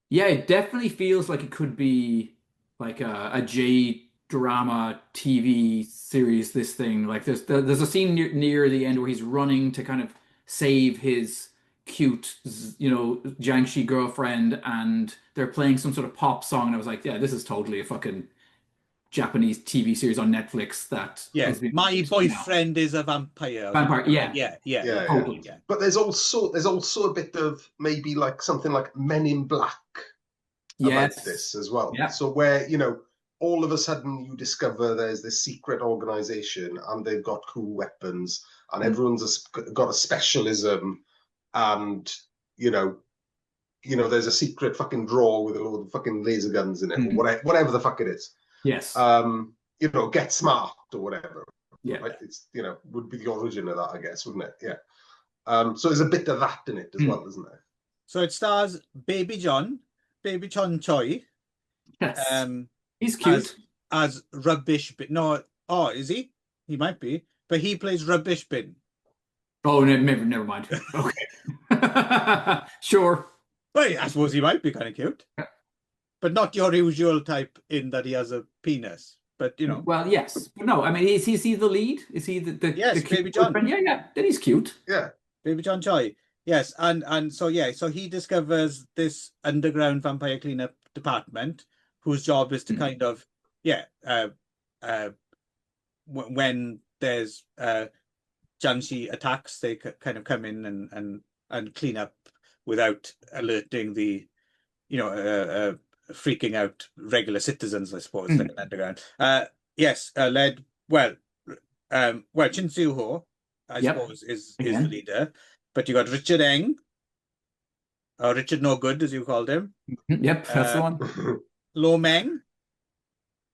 you go.
It definitely feels like it could be like a J drama TV series. This thing, like there's a scene near the end where he's running to kind of save his cute, Jyangshi girlfriend, and they're playing some sort of pop song, and I was like, yeah, this is totally a fucking Japanese TV series on Netflix that
my boyfriend is a vampire.
Yeah.
Totally.
But there's also a bit of maybe like something like Men in Black about this as well.
Yeah.
So where, all of a sudden you discover there's this secret organization and they've got cool weapons and everyone's got a specialism, and there's a secret fucking drawer with a load of fucking laser guns in it, or whatever the fuck it is.
Yes.
you know, get smart or whatever.
Yeah.
Right? It's, you know, would be the origin of that, I guess, wouldn't it? Yeah. So there's a bit of that in it as well, isn't there?
So it stars Baby Chon Choi.
Yes. He's cute.
As Rubbish Bin. No, oh, is he? He might be. But he plays Rubbish Bin.
Oh, never mind. Okay. Sure.
Well, I suppose he might be kind of cute. But not your usual type in that he has a penis. But, you know.
Well, yes. But no, I mean, is he the lead? Is he the
yes,
the
Baby John.
Yeah. Then he's cute.
Yeah.
Baby Chon Choi. Yes. And so, yeah. So he discovers this underground vampire cleanup department whose job is to kind of, when there's Jyangshi attacks, they kind of come in and clean up without alerting the, you know, freaking out regular citizens, I suppose, like an underground. Yes, led Chin Siu Ho, I suppose, is the leader, but you got Richard Eng, or Richard No Good, as you called him.
Yep, that's the one.
Lo Meng.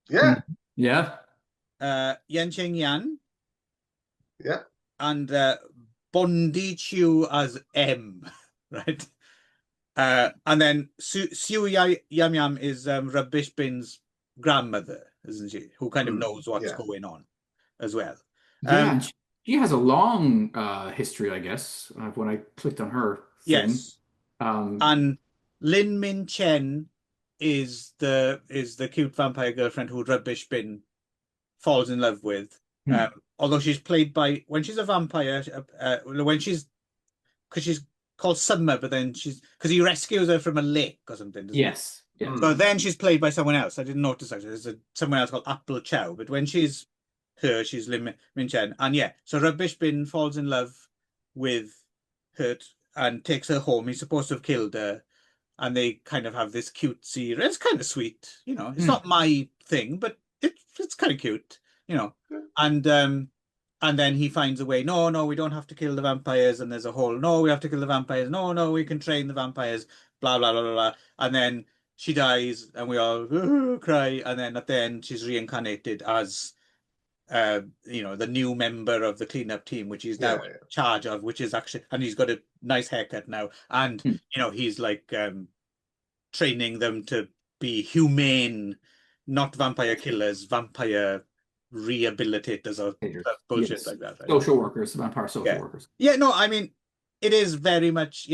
Yeah.
Yeah.
Yan Cheng Yan.
Yeah.
And Bondi Chu as M, right? And then Siu Yam Yam is Rubbish Bin's grandmother, isn't she? Who kind of knows what's going on as well.
Yeah, she has a long history, I guess, when I clicked on her thing.
Yes. And Lin Min Chen is the cute vampire girlfriend who Rubbish Bin falls in love with. Although she's played by, when she's a vampire, because she's called Summer, but then because he rescues her from a lake or something.
Yes. Yeah.
So then she's played by someone else. I didn't notice actually. There's someone else called Apple Chow, but when she's her, she's Lin Min Chen. And yeah, so Rubbish Bin falls in love with her and takes her home. He's supposed to have killed her. And they kind of have this cutesy, it's kind of sweet, you know. It's not my thing, but it's kind of cute, you know. And then he finds a way, no, we don't have to kill the vampires. And there's a whole, no, we have to kill the vampires. No, we can train the vampires, blah, blah, blah, blah, blah. And then she dies and we all cry. And then at the end, she's reincarnated as, you know, the new member of the cleanup team, which he's now in charge of, which is actually, and he's got a nice haircut now. And, you know, he's like training them to be humane, not vampire killers, vampire rehabilitators or bullshit like that. Right?
Social workers, vampire social workers.
Yeah, no, I mean, it is very much,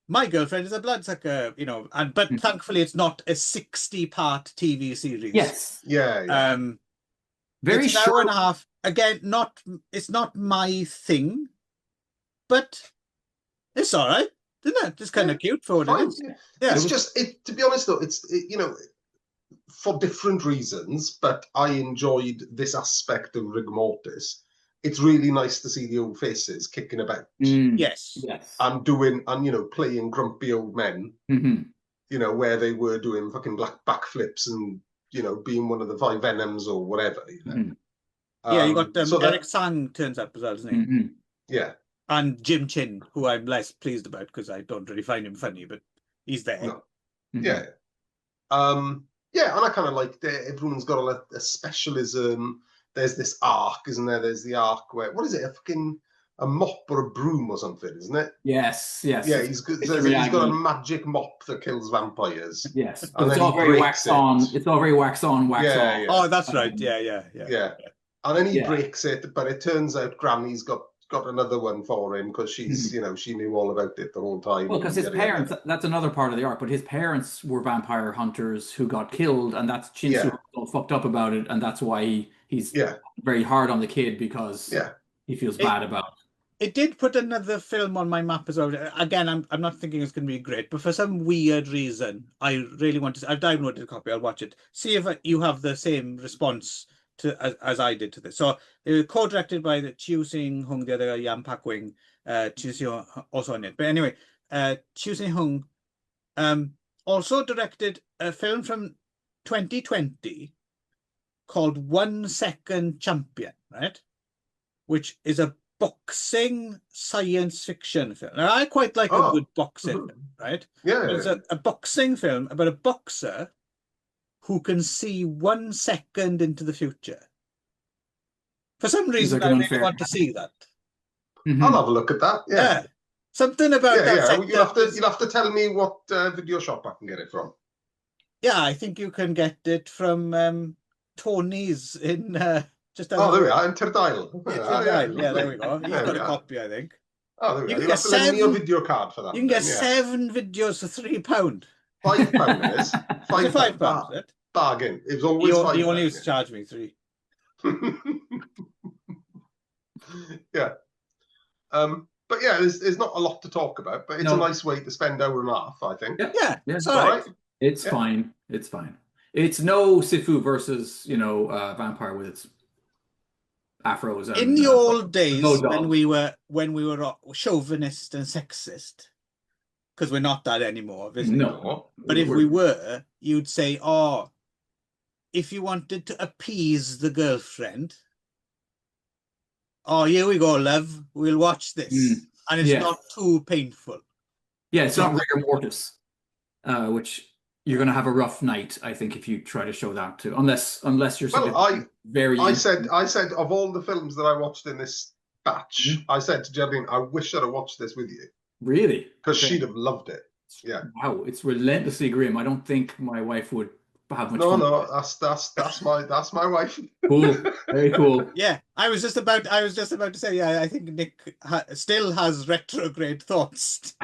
my girlfriend is a bloodsucker, you know, but thankfully it's not a 60-part TV series.
Yes.
Yeah.
Very short. An hour and a half. Again, it's not my thing, but it's all right, isn't it? It's kind of cute for what it is.
Yeah. It's just, to be honest though, you know, for different reasons, but I enjoyed this aspect of Rigor Mortis. It's really nice to see the old faces kicking about.
Yes.
And you know, playing grumpy old men, you know, where they were doing fucking backflips and, you know, being one of the 5 Venoms or whatever, you know.
Yeah, you got Eric Sang turns up as well, doesn't he?
Yeah.
And Jim Chin, who I'm less pleased about because I don't really find him funny, but he's there.
No. Yeah. Yeah, and I kind of like that everyone's got a specialism. There's this arc, isn't there? There's the arc where, what is it, a mop or a broom or something, isn't it?
Yes.
Yeah, he's got a magic mop that kills vampires.
Yes, but it's all very wax on. It's all very wax on, wax off.
Yeah. Oh, that's right. Yeah.
And then he breaks it, but it turns out Granny's got another one for him because she's, you know, she knew all about it the whole time.
Well, because his parents, that's another part of the arc, but his parents were vampire hunters who got killed, and that's Shin Su all fucked up about it, and that's why he's very hard on the kid because he feels bad about it.
It did put another film on my map as well. Again, I'm not thinking it's going to be great, but for some weird reason, I really want to. I've downloaded a copy. I'll watch it. See if you have the same response as I did to this. So it was co-directed by the Chiu Sing Hung, the other guy, Yan Pak Wing. Chiu Sing also in it. But anyway, Chiu Sing Hung also directed a film from 2020 called 1 Second Champion, right? Which is a boxing science fiction film. Now, I quite like a good boxing film, right?
Yeah.
It's a boxing film about a boxer who can see 1 second into the future. For some reason,
like
I really want to see that.
I'll have a look at that. Yeah.
Something about that.
Yeah. You'll have to tell me what video shop I can get it from.
Yeah, I think you can get it from Tony's in just.
Oh, there we are, in Tyrdail.
Yeah, there we go. He's got a copy, I think.
Oh, there we go. You'll have to lend me your video card for that.
You can get 7 videos for £3.
£5 it is.
£5.
Bargain. It was always £5.
He only used to charge me 3.
Yeah. But yeah, there's not a lot to talk about, but it's a nice way to spend hour and a half, I think.
Yeah. It's all right.
It's fine. It's fine. It's no Sifu versus, vampire with its afros. And,
in the old days, when we were chauvinist and sexist, because we're not that anymore, obviously.
No.
But if we were, you'd say, oh, if you wanted to appease the girlfriend, oh, here we go, love. We'll watch this. And it's not too painful.
Yeah, it's not rigor mortis, which you're going to have a rough night, I think, if you try to show that to, unless you're very.
I said of all the films that I watched in this batch, I said to Geraldine, I wish I'd have watched this with you.
Really?
Because she'd have loved it. Yeah.
Wow, it's relentlessly grim. I don't think my wife would have much fun.
No, that's my wife.
Cool, very cool.
Yeah, I was just about to say, yeah, I think Nick still has retrograde thoughts.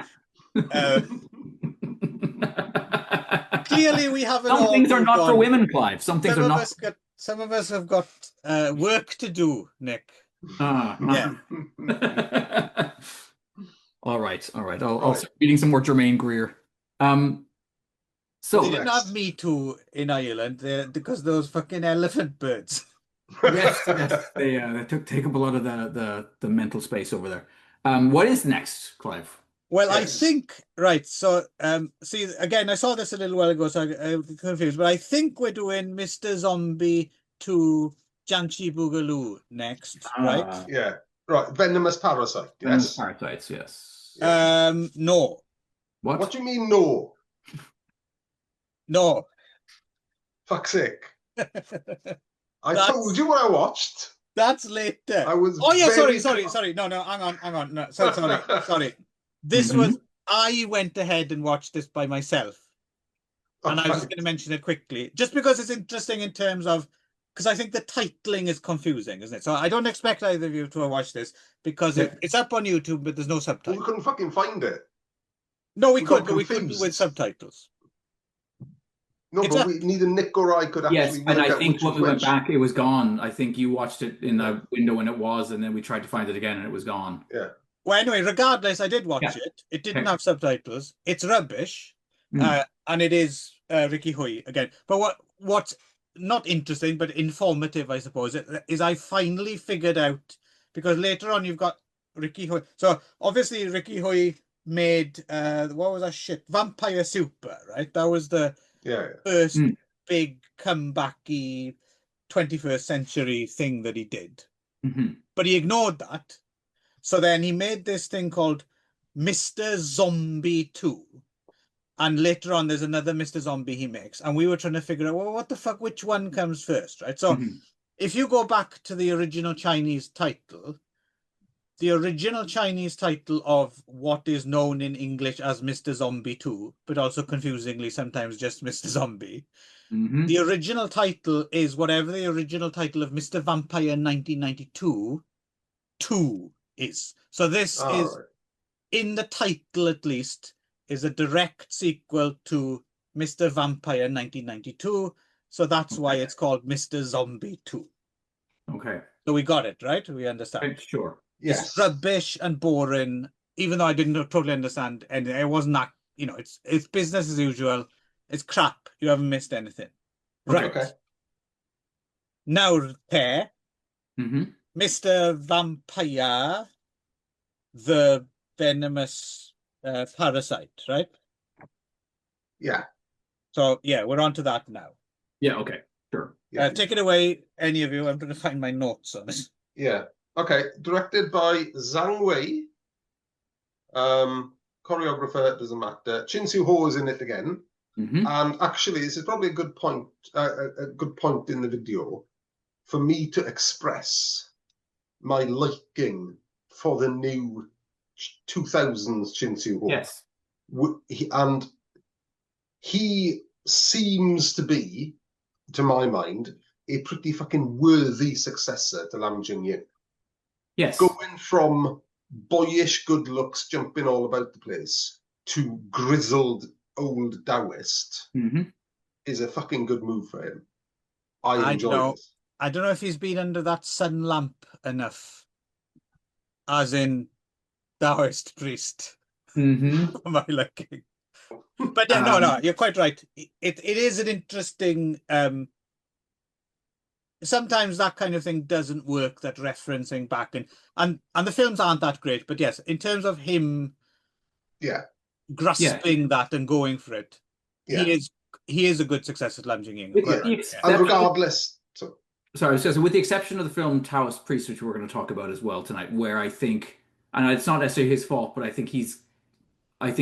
Clearly, we haven't.
Some things are not for women, Clive. Some things are not.
Some of us have got work to do, Nick.
Yeah. All right. I'll start reading some more Jermaine Greer. So
they didn't have Me Too in Ireland because those fucking elephant birds.
yes, they take up a lot of the mental space over there. What is next, Clive?
Well, I think so. See, again, I saw this a little while ago, so I'm confused. But I think we're doing Mr. Zombie to Jyangshi Boogaloo next, right?
Yeah, right. Venomous Parasite. Yes.
Venomous Parasites. Yes.
No.
What? What do you mean no?
No.
Fuck's sake. I told you what I watched.
That's later.
I was.
Oh yeah, sorry. No, hang on. No, sorry. This was. I went ahead and watched this by myself, and I was going to mention it quickly, just because it's interesting in terms of, because I think the titling is confusing, isn't it? So I don't expect either of you to watch this because it's up on YouTube, but there's no subtitles.
Well, we couldn't fucking find it.
No, we couldn't with subtitles.
No, but neither Nick or I could actually.
Yes, and I think when we went back, it was gone. I think you watched it in the window when it was, and then we tried to find it again, and it was gone.
Yeah.
Well, anyway, regardless, I did watch it. It didn't have subtitles. It's rubbish, and it is Ricky Hui again. But what's not interesting, but informative, I suppose, is I finally figured out, because later on you've got Ricky Hui. So obviously Ricky Hui made what was that shit? Vampire Super, right? That was the first big comebacky 21st century thing that he did. But he ignored that. So then he made this thing called Mr. Zombie 2. And later on, there's another Mr. Zombie he makes. And we were trying to figure out, well, what the fuck, which one comes first, right? So if you go back to the original Chinese title, of what is known in English as Mr. Zombie 2, but also confusingly sometimes just Mr. Zombie, the original title is whatever the original title of Mr. Vampire 1992 2 is. So this is, in the title at least, is a direct sequel to Mr. Vampire 1992. So that's why it's called Mr. Zombie 2. Okay. So we got it, right? We understand.
Sure.
Yes.
It's rubbish and boring, even though I didn't totally understand anything. It wasn't that, it's business as usual. It's crap. You haven't missed anything. Right.
Okay.
Now, Mr. Vampire, the venomous parasite, right?
Yeah.
So, we're on to that now.
Yeah, okay, sure.
Take it away, any of you. I'm going to find my notes on this.
Yeah. Okay. Directed by Zhang Wei. Choreographer, doesn't matter. Chin Soo Ho is in it again. And actually, this is probably a good point in the video for me to express my liking for the new 2000s Shin Ho.
Yes.
And he seems to be, to my mind, a pretty fucking worthy successor to Lam Jing-ying.
Yes.
Going from boyish good looks, jumping all about the place, to grizzled old Taoist is a fucking good move for him. I enjoy it.
I don't know if he's been under that sun lamp enough, as in Taoist priest, for my liking. But yeah, no, you're quite right. It is an interesting. Sometimes that kind of thing doesn't work. That referencing back and the films aren't that great. But yes, in terms of him, grasping that and going for it, he is a good success at Lam Jing-ying.
And regardless.
Sorry, so with the exception of the film Taoist Priest, which we're going to talk about as well tonight, where I think, and it's not necessarily his fault, but I think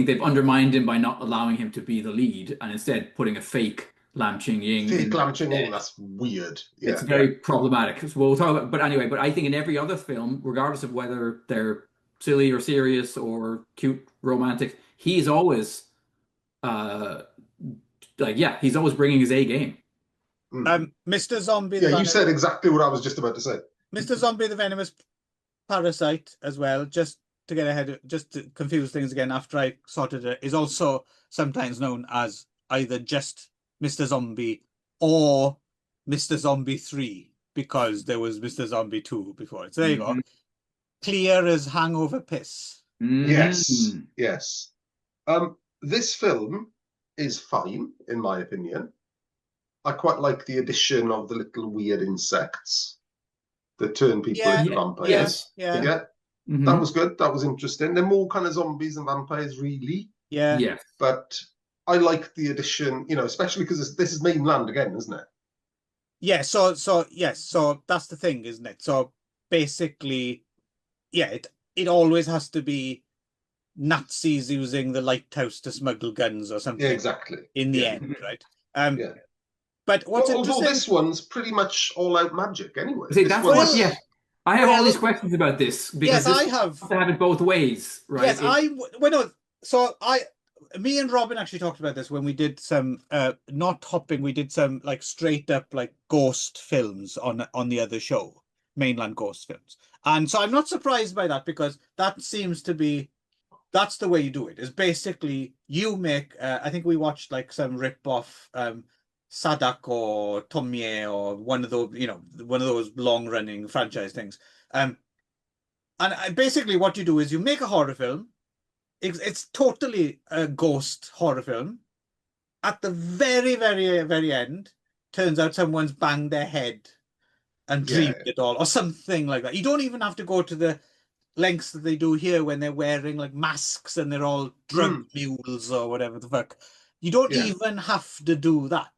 they've undermined him by not allowing him to be the lead and instead putting a fake Lam Jing-ying.
Fake Lam Jing-ying, that's weird. Yeah.
It's very problematic. So we'll talk about, but anyway, but I think in every other film, regardless of whether they're silly or serious or cute, romantic, he's always, he's always bringing his A game.
Mr. Zombie.
Yeah, you said exactly what I was just about to say.
Mr. Zombie, the Venomous Parasite, as well, just to get ahead, just to confuse things again after I sorted it, is also sometimes known as either just Mr. Zombie or Mr. Zombie 3, because there was Mr. Zombie 2 before it. So there you go. Clear as hangover piss.
Yes. This film is fine, in my opinion. I quite like the addition of the little weird insects that turn people into vampires. That was good. That was interesting. They're more kind of zombies than vampires, really.
Yeah.
But I like the addition, especially because this is mainland again, isn't it?
Yeah. So that's the thing, isn't it? So basically, it always has to be Nazis using the lighthouse to smuggle guns or something.
Yeah, exactly.
In the end, right? But what's
although this one's pretty much all out magic anyway.
See, that's I have all these questions about this because I have to have it both ways, right?
Yes, me and Robin actually talked about this when we did some not hopping, we did some like straight up like ghost films on the other show, mainland ghost films. And so I'm not surprised by that, because that seems to be, that's the way you do it, is basically you make I think we watched like some rip off Sadak or Tomie or one of those long running franchise things. And basically what you do is you make a horror film. It's totally a ghost horror film. At the very, very, very end, turns out someone's banged their head and dreamed it all, or something like that. You don't even have to go to the lengths that they do here when they're wearing like masks and they're all drug mules or whatever the fuck. You don't even have to do that.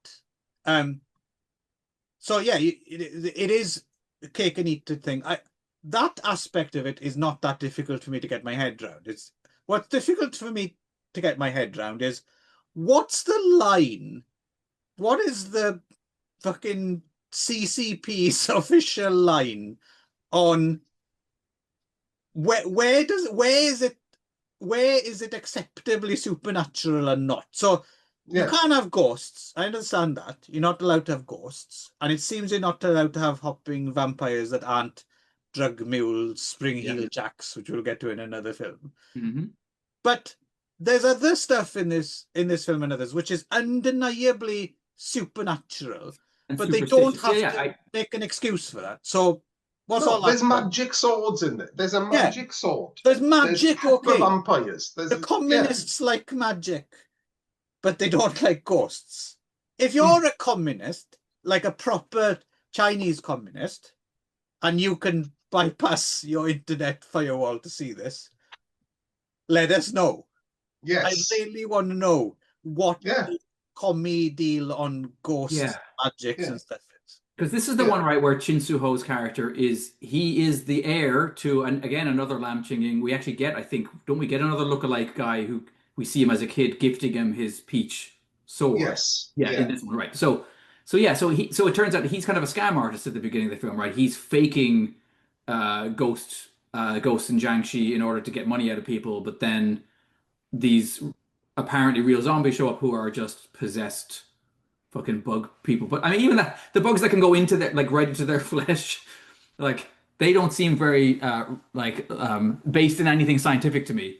So yeah, it is a cake and eat it thing. That aspect of it is not that difficult for me to get my head around. What's difficult for me to get my head around is, what's the line? What is the fucking CCP's official line on where is it acceptably supernatural and not? So you can't have ghosts. I understand that. You're not allowed to have ghosts. And it seems you're not allowed to have hopping vampires that aren't drug mules, spring heel jacks, which we'll get to in another film. But there's other stuff in this film and others which is undeniably supernatural, but they don't have to make an excuse for that. So
there's magic swords in it. There's a magic sword.
There's magic.
There's vampires.
The communists like magic, but they don't like ghosts. If you're a communist, like a proper Chinese communist, and you can bypass your internet firewall to see this, let us know.
Yes.
I really want to know what the commie deal on ghosts, magics and stuff is.
Because this is the one, right, where Chin Su-ho's character is the heir to, and again, another Lam Ching-ying. We actually get, I think, don't we get another lookalike guy who we see him as a kid gifting him his peach sword?
Yes.
In this one, right. So it turns out he's kind of a scam artist at the beginning of the film, right? He's faking ghosts in Jyangshi in order to get money out of people, but then these apparently real zombies show up who are just possessed fucking bug people. But I mean, even the bugs that can go into their right into their flesh, like they don't seem very based in anything scientific to me.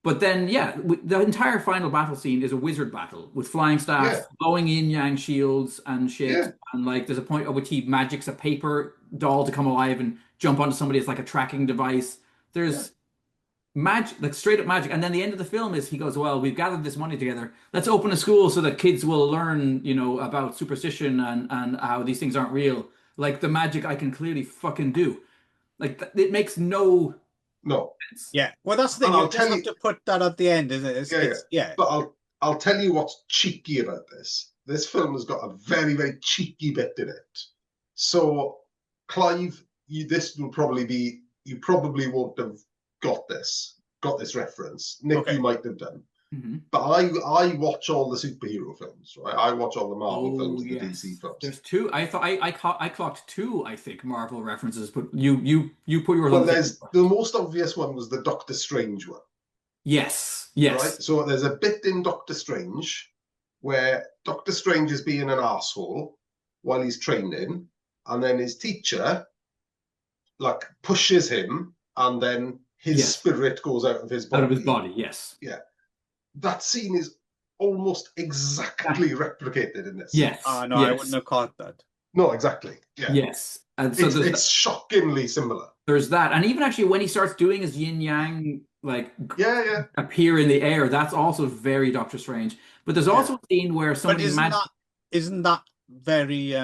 But then, yeah, the entire final battle scene is a wizard battle with flying staffs, blowing yin yang shields and shit. And like, there's a point at which he magics a paper doll to come alive and jump onto somebody as like a tracking device. There's magic, like straight up magic. And then the end of the film is he goes, well, we've gathered this money together. Let's open a school so that kids will learn, about superstition and how these things aren't real. Like the magic I can clearly fucking do. Like it makes no sense.
Yeah. Well, that's the thing. You just have to put that at the end, isn't it? Yeah.
But I'll tell you what's cheeky about this. This film has got a very, very cheeky bit in it. So, Clive, this will probably be, you probably won't have got this reference. Nick, you might have done. But I watch all the superhero films, right? I watch all the Marvel films and the DC films.
There's two. I thought I clocked two, I think, Marvel references, but you put yours on.
There's the most obvious one was the Doctor Strange one.
Yes.
Right? So there's a bit in Doctor Strange where Doctor Strange is being an arsehole while he's training, and then his teacher like pushes him, and then his spirit goes out of his body.
Out of his body, yes.
Yeah. That scene is almost exactly replicated in this.
Yes.
Oh, no, I wouldn't have caught that.
No, exactly. Yeah.
Yes. And so
it's shockingly similar.
There's that. And even actually when he starts doing his yin yang, like appear in the air, that's also very Doctor Strange. But there's also a scene where somebody
isn't that very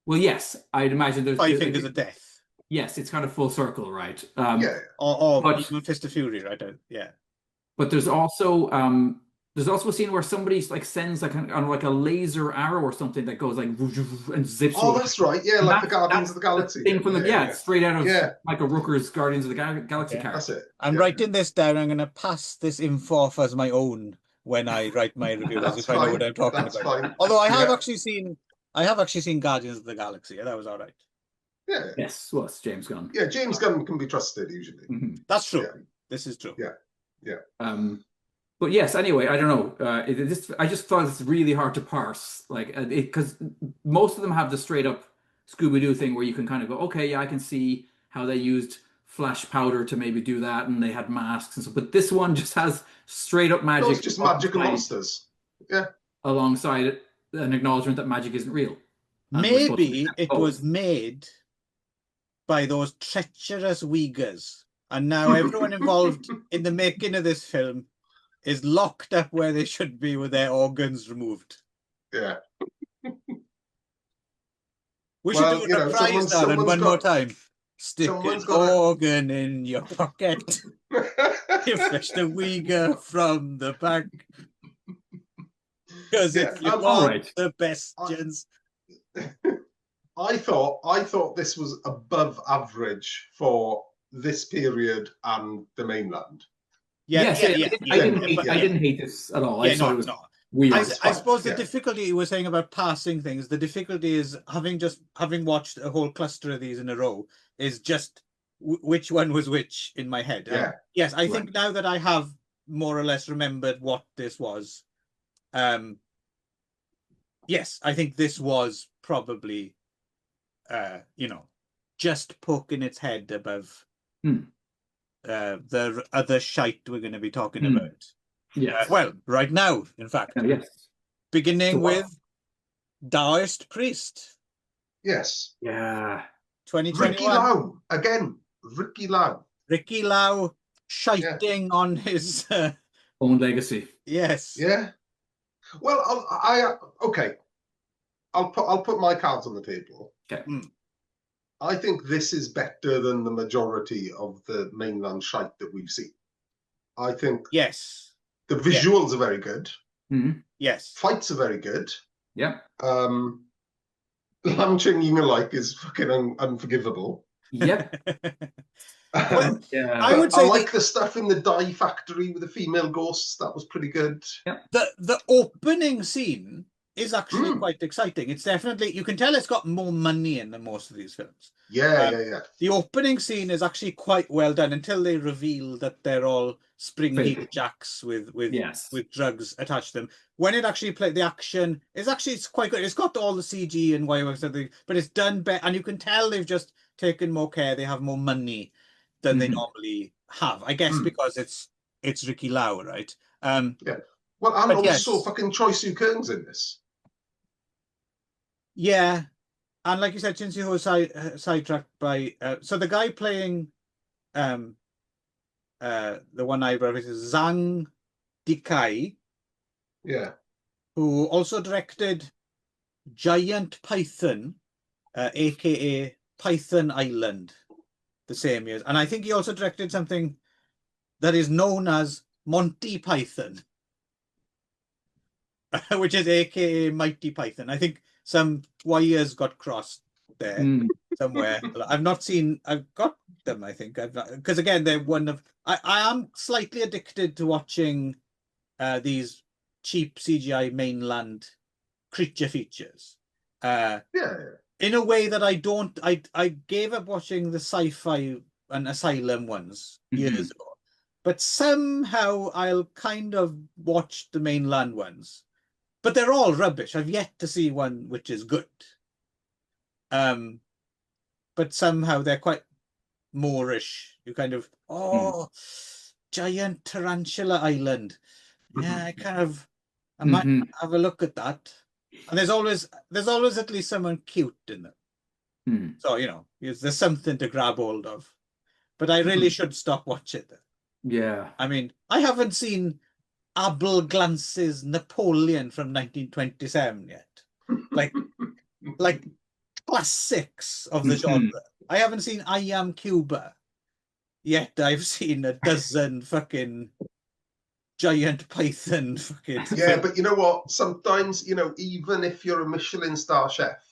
well, yes, I'd imagine there's
5 Fingers of Death.
Yes, it's kind of full circle, right?
Or even Fist of Fury, right? Yeah.
But there's also a scene where somebody like sends like a laser arrow or something that goes like and zips.
Oh, that's right. Yeah, like the Guardians of the Galaxy.
Thing from straight out of Michael Rooker's Guardians of the Galaxy character.
That's it.
I'm writing this down. I'm going to pass this info off as my own when I write my review, as if I know what I'm talking about.
Fine.
Although I have actually seen Guardians of the Galaxy. That was all right.
Yeah.
Yes. Well, it's James Gunn.
Yeah, James Gunn can be trusted usually.
That's true. This is true.
Yeah.
But yes, anyway, I don't know. I just thought it's really hard to parse, like, because most of them have the straight up Scooby-Doo thing where you can kind of go, okay, yeah, I can see how they used flash powder to maybe do that, and they had masks and stuff. But this one just has straight up magic.
No, it's just magic and monsters. Yeah.
Alongside it, an acknowledgement that magic isn't real.
Maybe it was made by those treacherous Uyghurs. And now everyone involved in the making of this film is locked up where they should be with their organs removed.
Yeah.
We should do a reprise that and one more time. Stick an organ in your pocket. You fetch the Uyghur from the back. Because if you want the bastions.
I thought this was above average for this period and the mainland.
I didn't hate this at all. I thought it was weird.
I suppose the difficulty you were saying about passing things, the difficulty is having watched a whole cluster of these in a row is just which one was which in my head. Yes, I think now that I have more or less remembered what this was, yes, I think this was probably, just poking its head above the other shite we're going to be talking about.
Yes.
Well, right now, in fact.
Yes.
Beginning with Taoist Priest.
Yes.
Yeah.
2021.
Ricky Lau. Again. Ricky Lau.
Ricky Lau shiting on his
own legacy.
Yes.
Yeah. Well, I'll put my cards on the table.
Okay.
I think this is better than the majority of the mainland shite that we've seen. I think the visuals are very good.
Yes.
Fights are very good.
Yeah.
Lam Ching Ying alike is fucking unforgivable.
Yep.
Well, I would say
I like the stuff in the dye factory with the female ghosts. That was pretty good.
Yeah.
The opening scene is actually quite exciting. It's definitely, you can tell it's got more money in than most of these films.
Yeah.
The opening scene is actually quite well done until they reveal that they're all spring-heeled jacks with drugs attached to them. When it actually plays, the action is actually, it's quite good. It's got all the CG and wire works and everything, but it's done better, and you can tell they've just taken more care. They have more money than they normally have, I guess, because it's Ricky Lau, right?
Yeah. Well, and also fucking Choi Soo-keung's in this.
Yeah, and like you said, Shin Si-ho sidetracked by so the guy playing the one eyebrow is Zhang Dikai.
Yeah.
Who also directed Giant Python, aka Python Island, the same year. And I think he also directed something that is known as Monty Python, which is aka Mighty Python. I think some wires got crossed there somewhere. I've got them, I think. Because again, they're one of I am slightly addicted to watching these cheap CGI mainland creature features. In a way that I gave up watching the sci-fi and Asylum ones years ago. But somehow I'll kind of watch the mainland ones. But they're all rubbish. I've yet to see one which is good. But somehow they're quite Moorish. You kind of, giant tarantula island. Yeah, I might have a look at that. And there's always at least someone cute in them. So, there's something to grab hold of. But I really should stop watching it.
Yeah.
I mean, I haven't seen Abel Glance's Napoleon from 1927 yet. Like classics of the genre. I haven't seen I Am Cuba yet. I've seen a dozen fucking Giant Python fucking.
Yeah, but you know what? Sometimes, even if you're a Michelin star chef,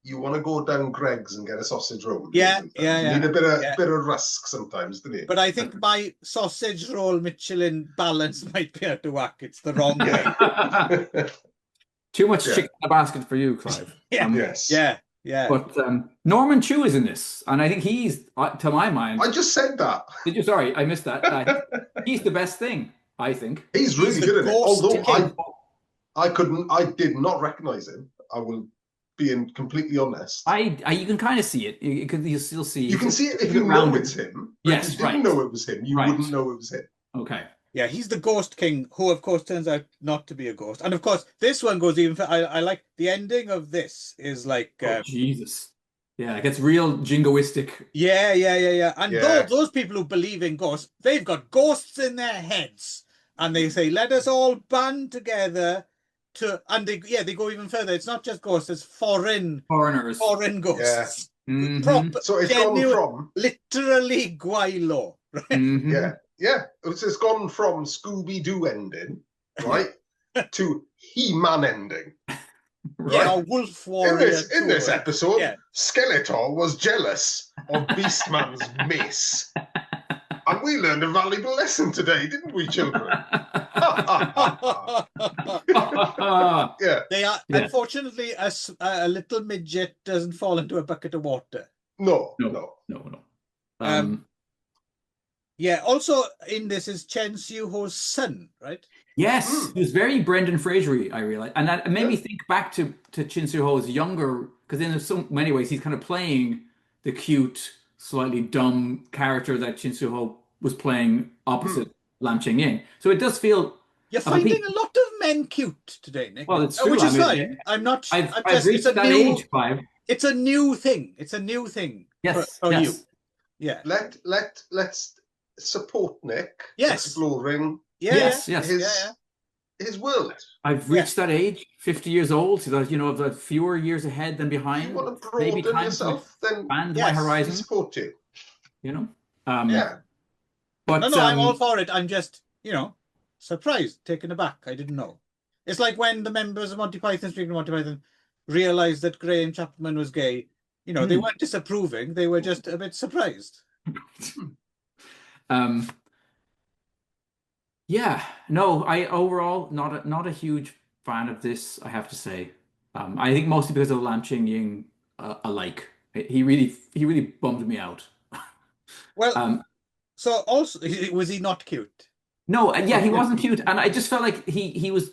you want to go down Greg's and get a sausage roll.
Yeah.
You need a bit of rusk sometimes, don't you?
But I think my sausage roll Michelin balance might be out of whack. It's the wrong way.
Too much chicken in a basket for you, Clive.
Yes.
Yeah.
But Norman Chu is in this, and I think he's, to my mind.
I just said that.
Did you? Sorry, I missed that. He's the best thing, I think.
He's really good at it. Although I did not recognize him. I will being completely honest.
You can kind of see it. You still see.
You can see it if you know it's him.
Yes,
if you didn't know it was him, you wouldn't know it was him.
Okay.
Yeah, he's the Ghost King, who of course turns out not to be a ghost. And of course, this one goes even. I like the ending of this is like.
Jesus. Yeah, it gets real jingoistic.
Yeah. And those people who believe in ghosts, they've got ghosts in their heads, and they say, "Let us all band together." And they go even further. It's not just ghosts; it's foreign ghosts.
Yeah.
Proper,
so it's gone from
literally Gwailo, right?
Yeah. It's gone from Scooby-Doo ending, right, to He-Man ending.
Right? Yeah, Wolf Warrior.
In this episode, Skeletor was jealous of Beastman's mace. And we learned a valuable lesson today, didn't we, children?
They are unfortunately a little midget doesn't fall into a bucket of water.
No.
Also in this is Chen Xiu-ho's son, right?
Yes, he was very Brendan Fraser-y, I realized, and that made me think back to Chen Xiu-ho's younger, because in so many ways he's kind of playing the cute, slightly dumb character that Chen Xiu-ho was playing opposite Lam Ching-ying. So it does feel.
You're finding a lot of men cute today, Nick.
Well, it's true.
Which is fine. I'm not.
I've reached that age, Clive.
It's a new thing. It's a new thing.
Yes.
For you. Yeah.
Let's support Nick.
Yes.
Exploring.
Yes.
His world.
I've reached that age, 50 years old, so that I've fewer years ahead than behind.
You want to broaden yourself, then
expand my horizon.
Support you.
But
no, I'm all for it. I'm just, surprised, taken aback. I didn't know. It's like when the members of Monty Python, speaking of Monty Python, realized that Graham Chapman was gay. They weren't disapproving. They were just a bit surprised.
Yeah, no, I overall not a huge fan of this, I have to say. I think mostly because of Lam Ching-ying alike. He really bummed me out.
Well, so also was he not cute?
No, yeah, he wasn't cute, and I just felt like he was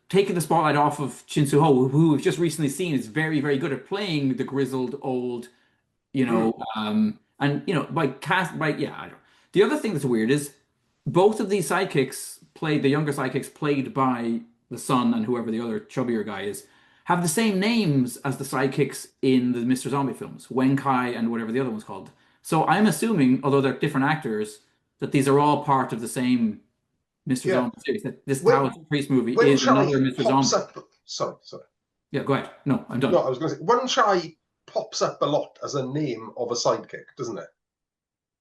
taking the spotlight off of Shin Soo-ho, who we've just recently seen is very, very good at playing the grizzled old, and yeah, I don't. The other thing that's weird is both of these sidekicks the younger sidekicks played by the son and whoever the other chubbier guy is, have the same names as the sidekicks in the Mr. Zombie films, Wen Kai and whatever the other one's called. So I'm assuming, although they're different actors, that these are all part of the same Mr. Zombie series. That this Taoist Priest movie is another Mr. Zombie.
Sorry.
Yeah, go ahead. No, I'm done.
No, I was going to say, Wen Chai pops up a lot as a name of a sidekick, doesn't it?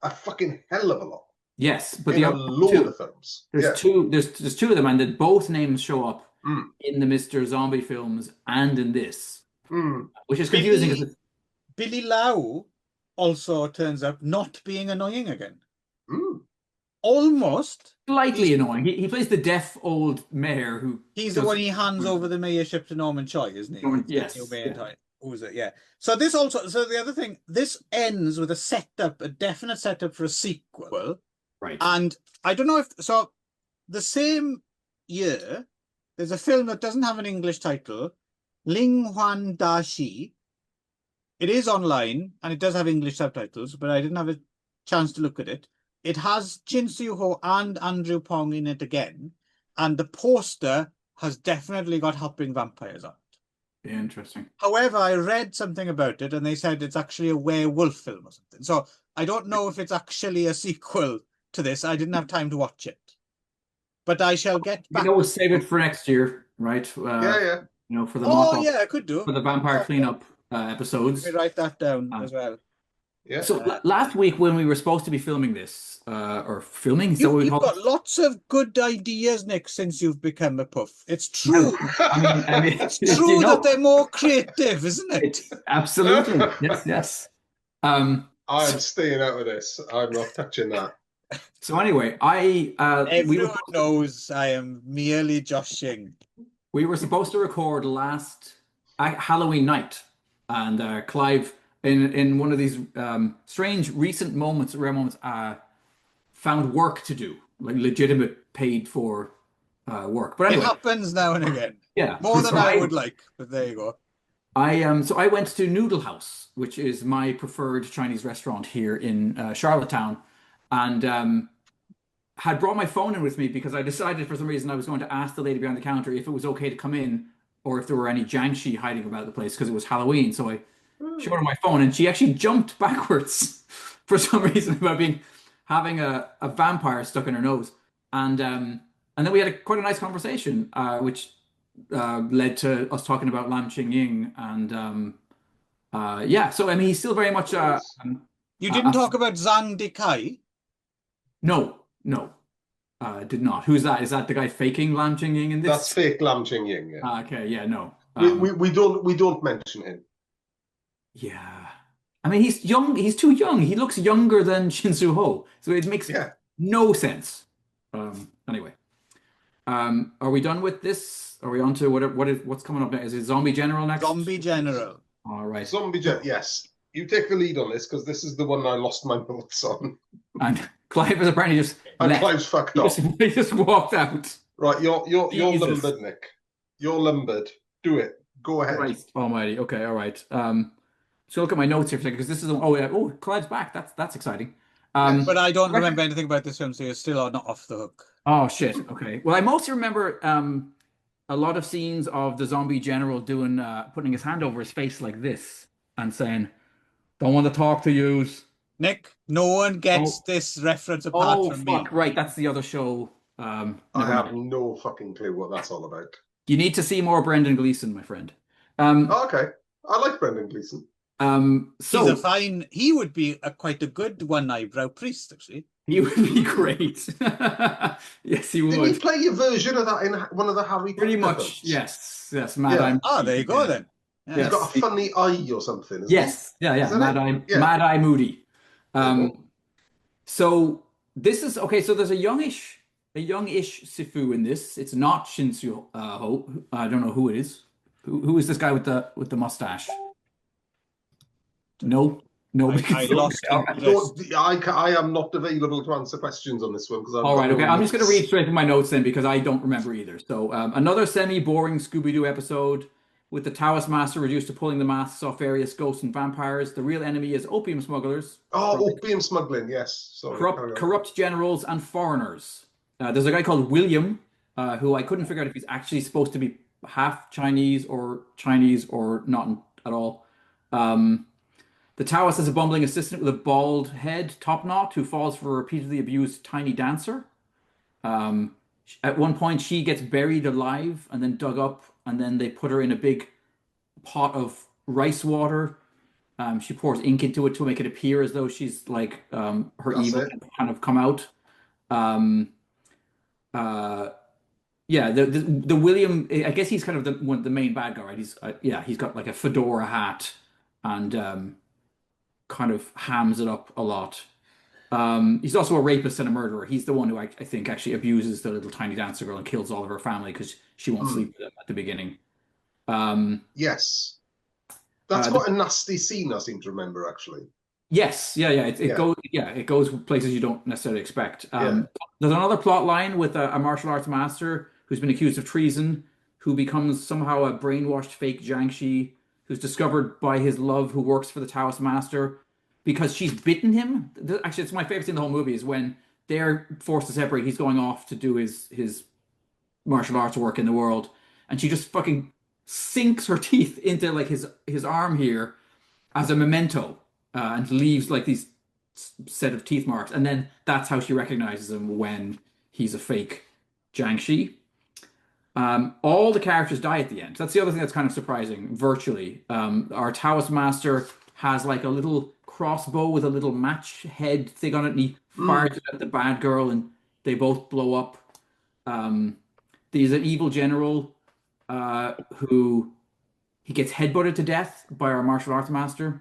A fucking hell of a lot.
Yes, but
in a load of films.
There's two of them, and then both names show up in the Mr. Zombie films and in this, which is confusing.
Billy Lau also turns up not being annoying again. Almost
slightly annoying. He plays the deaf old mayor who
he's the one he hands over the mayorship to Norman Choi, isn't he?
Yes.
Who's it? Yeah. So this also. So the other thing, this ends with a definite setup for a sequel.
Right.
And I don't know if so. The same year, there's a film that doesn't have an English title, Ling Huan Da Shi. It is online and it does have English subtitles, but I didn't have a chance to look at it. It has Jin Soo-ho and Andrew Pong in it again, and the poster has definitely got hopping vampires on it.
Interesting.
However, I read something about it and they said it's actually a werewolf film or something. So I don't know if it's actually a sequel to this. I didn't have time to watch it, but I shall get back.
You know, we'll save it for next year, right?
Yeah.
You know, for the
I could do
for the vampire cleanup episodes.
Let me write that down as well.
Yeah.
So last week when we were supposed to be filming this, or filming,
you've got lots of good ideas, Nick, since you've become a puff. It's true.
I mean,
it's true that they're more creative, isn't it?
Absolutely. Yes.
I'm staying out of this. I'm not touching that.
So anyway,
everyone knows I am merely joshing.
We were supposed to record last Halloween night, and Clive, in one of these strange rare moments, found work to do, like legitimate paid for work. But anyway,
it happens now and again.
Yeah,
more than I would like. But there you go.
So I went to Noodle House, which is my preferred Chinese restaurant here in Charlottetown, and had brought my phone in with me because I decided for some reason I was going to ask the lady behind the counter if it was okay to come in or if there were any Jyangshi hiding about the place because it was Halloween. So I showed her my phone and she actually jumped backwards for some reason about having a vampire stuck in her nose. And then we had quite a nice conversation, which led to us talking about Lam Ching-ying and so I mean he's still very much
you didn't talk about Zhang Dekai?
No, did not. Who's that? Is that the guy faking Lam Ching-ying in this?
That's fake Lam Ching-ying. Yeah.
Okay, yeah, no.
We don't mention him.
Yeah, I mean he's young. He's too young. He looks younger than Shin Soo-ho, so it makes no sense. Anyway, are we done with this? Are we on to what's coming up next? Is it Zombie General next?
Zombie General.
All right.
Zombie General. Yes, you take the lead on this because this is the one I lost my notes on.
And Clive is apparently just
Clive's fucked up.
He just walked out.
Right, you're lumbered, Nick. You're lumbered. Do it. Go ahead.
Christ almighty. Okay, all right. So look at my notes here for a second because this is Clive's back. That's exciting.
But I don't remember anything about this film, so you're still not off the hook.
Oh shit. Okay. Well, I mostly remember a lot of scenes of the zombie general putting his hand over his face like this and saying, "Don't want to talk to yous."
Nick, no one gets this reference apart from me.
Right, that's the other show.
I have no fucking clue what that's all about.
You need to see more Brendan Gleeson, my friend.
Okay, I like Brendan Gleeson.
He would be quite a good one-eyebrow priest, actually.
He would be great. Yes, he would.
Did he play a version of that in one of the Harry Potter
Pretty much,
films?
yes. Mad Eye.
There you go then.
Yeah. He's got a funny eye or something.
Yes, yeah. Mad Eye Moody. So this is okay. So there's a youngish a youngish Sifu in this. It's not Shinsu Ho. I don't know who it is. Who is this guy with the mustache? No, nobody.
I lost
I am not available to answer questions on this one because
all right. Okay, I'm just going to read straight from my notes then because I don't remember either. So another semi-boring Scooby-Doo episode with the Taoist master reduced to pulling the masks off various ghosts and vampires. The real enemy is opium smugglers.
Oh, opium smuggling. Yes. Sorry.
Corrupt generals and foreigners. There's a guy called William who I couldn't figure out if he's actually supposed to be half Chinese or not at all. The Taoist has a bumbling assistant with a bald head, top knot, who falls for a repeatedly abused tiny dancer. At one point, she gets buried alive and then dug up, and then they put her in a big pot of rice water. She pours ink into it to make it appear as though she's like her evil kind of come out. Yeah, the William, I guess he's kind of the main bad guy, right? He's got like a fedora hat and kind of hams it up a lot. He's also a rapist and a murderer. He's the one who I think actually abuses the little tiny dancer girl and kills all of her family because she won't sleep with him at the beginning.
Yes, that's quite a nasty scene. I seem to remember actually.
Yes, it goes places you don't necessarily expect. There's another plot line with a martial arts master who's been accused of treason, who becomes somehow a brainwashed fake Jyangshi, who's discovered by his love, who works for the Taoist master, because she's bitten him. Actually, it's my favorite scene in the whole movie is when they're forced to separate. He's going off to do his martial arts work in the world, and she just fucking sinks her teeth into like his arm here as a memento, and leaves like these set of teeth marks, and then that's how she recognizes him when he's a fake Jyangshi. All the characters die at the end. That's the other thing that's kind of surprising. Virtually, our Taoist master has like a little crossbow with a little match head thing on it, and he fires it at the bad girl, and they both blow up. There's an evil general who he gets headbutted to death by our martial arts master.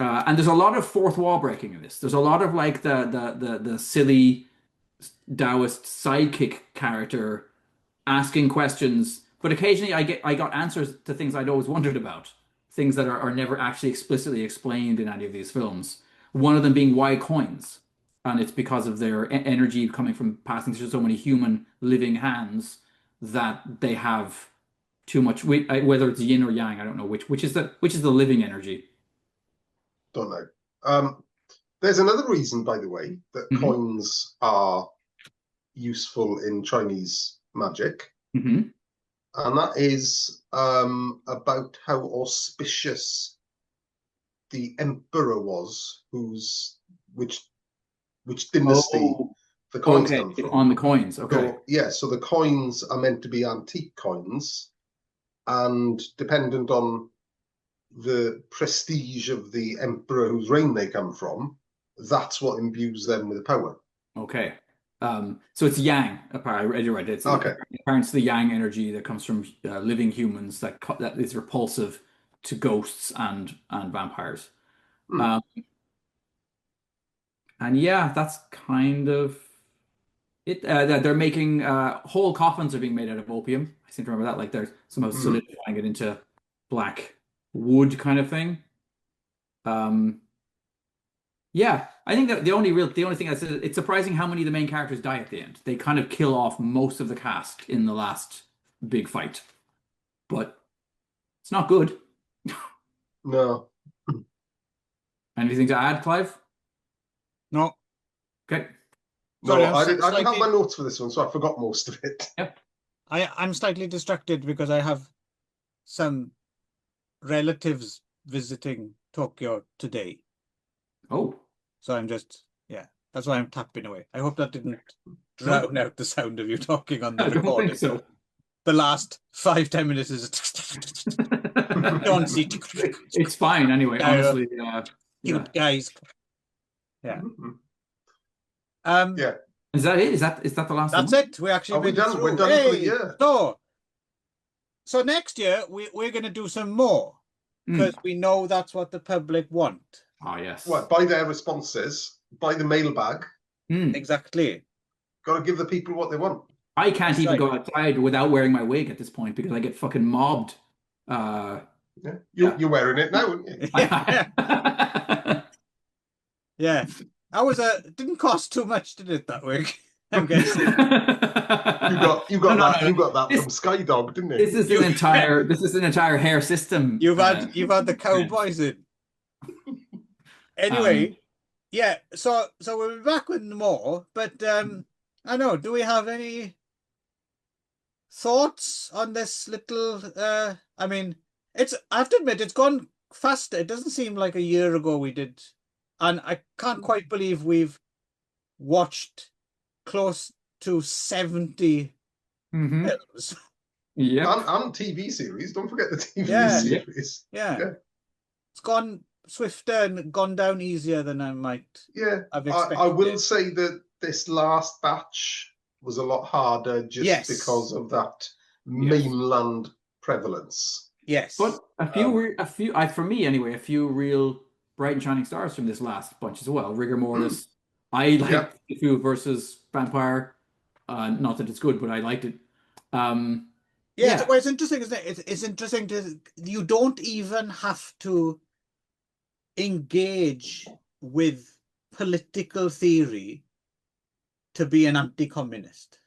And there's a lot of fourth wall breaking in this. There's a lot of like the silly Taoist sidekick character asking questions, but occasionally I got answers to things I'd always wondered about, things that are never actually explicitly explained in any of these films. One of them being why coins, and it's because of their energy coming from passing through so many human living hands that they have too much. Whether it's yin or yang, I don't know which is the living energy.
Don't know. There's another reason, by the way, that coins are useful in Chinese magic, and that is about how auspicious the emperor was, which dynasty the coins come from.
On the coins, okay.
So the coins are meant to be antique coins, and dependent on the prestige of the emperor whose reign they come from, that's what imbues them with power.
Okay. So it's yang, apparently. You're right. It's apparently it's the yang energy that comes from living humans that is repulsive to ghosts and vampires. And yeah, that's kind of it. They're making whole coffins are being made out of opium. I seem to remember that. Like they're somehow solidifying it into black wood kind of thing. Yeah, I think that the only thing I said, it's surprising how many of the main characters die at the end. They kind of kill off most of the cast in the last big fight, but it's not good.
No.
Anything to add, Clive?
No.
Okay.
No, I didn't have my notes for this one, so I forgot most of it.
Yep.
I'm slightly distracted because I have some relatives visiting Tokyo today.
Oh.
So I'm just, that's why I'm tapping away. I hope that didn't drown out the sound of you talking on the recording.
I don't think so.
The last 5-10 minutes is don't see.
It's fine anyway, honestly.
Cute guys. Yeah.
Is that it? Is that the last one?
That's it. We actually
we're done for the year.
So next year we're going to do some more because we know that's what the public want.
Oh yes.
What, by their responses, by the mailbag.
Exactly.
Got to give the people what they want.
I can't even go outside without wearing my wig at this point because I get fucking mobbed.
You're wearing it now, aren't you?
Yeah. Didn't cost too much, did it, that wig? I'm guessing.
You got that from Skydog, didn't it?
This is an entire hair system.
You've had the cowboys in. Anyway, yeah. So we'll be back with more, but I know. Do we have any thoughts on this little? I mean, I have to admit, it's gone faster. It doesn't seem like a year ago we did, and I can't quite believe we've watched close to 70 films.
Yeah,
and TV series. Don't forget the TV series.
Yeah. It's gone swifter and gone down easier than I might have expected.
I will say that this last batch was a lot harder just because of that mainland prevalence.
Yes,
but for me anyway, a few real bright and shining stars from this last bunch as well. Rigor Mortis. I like SIFU versus Vampire. Not that it's good, but I liked it. Well,
it's interesting, isn't it? It's interesting you don't even have to engage with political theory to be an anti-communist.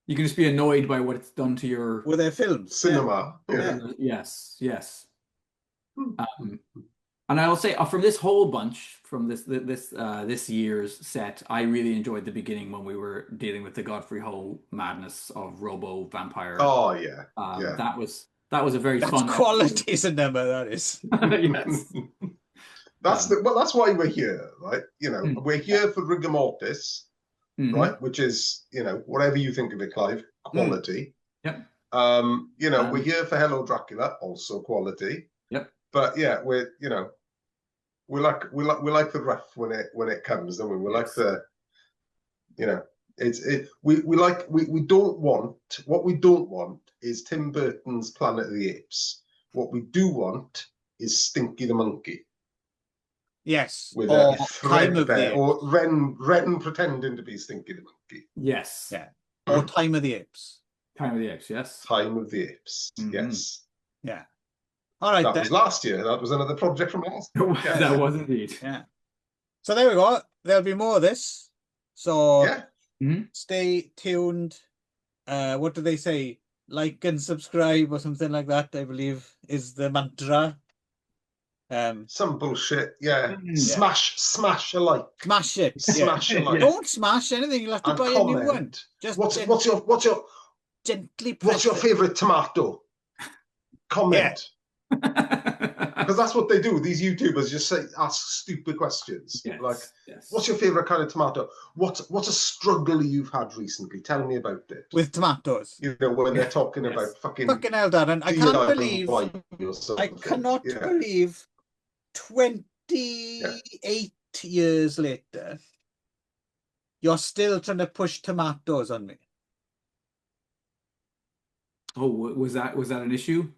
You can just be annoyed by what it's done to
with their films,
cinema.
Yes. And I will say from this whole bunch, from this year's set, I really enjoyed the beginning when we were dealing with the Godfrey Ho madness of Robo Vampire.
Oh yeah,
that was a very fun
quality,
isn't it? That is.
Yes.
That's why we're here, right? We're here for Rigor Mortis, right? Which is whatever you think of it, Clive, quality.
Yep.
We're here for Hello Dracula, also quality.
Yep.
But yeah, we like the rough when it comes, don't we? We like the, we don't want is Tim Burton's Planet of the Apes. What we do want is Stinky the Monkey.
Yes.
With a threadbare, or Ren pretending to be Stinky the Monkey.
Yes.
Yeah. Or Time of the Apes.
Time of the Apes, yes.
Time of the Apes, yes.
Yeah. All right.
That was last year. That was another project from last year.
That was indeed.
Yeah. So there we go. There'll be more of this. So stay tuned. What do they say? Like and subscribe or something like that, I believe, is the mantra.
Some bullshit. Smash a like.
Smash it.
Smash a like.
Don't smash anything. You'll have to buy a new one. Just
what's your
gently.
What's your favorite tomato? Comment. Because that's what they do. These YouTubers just ask stupid questions. What's your favorite kind of tomato? What's a struggle you've had recently? Tell me about it.
With tomatoes.
When they're talking about fucking
hell, Darren. I cannot believe 28 years later you're still trying to push tomatoes on me.
Oh, was that an issue?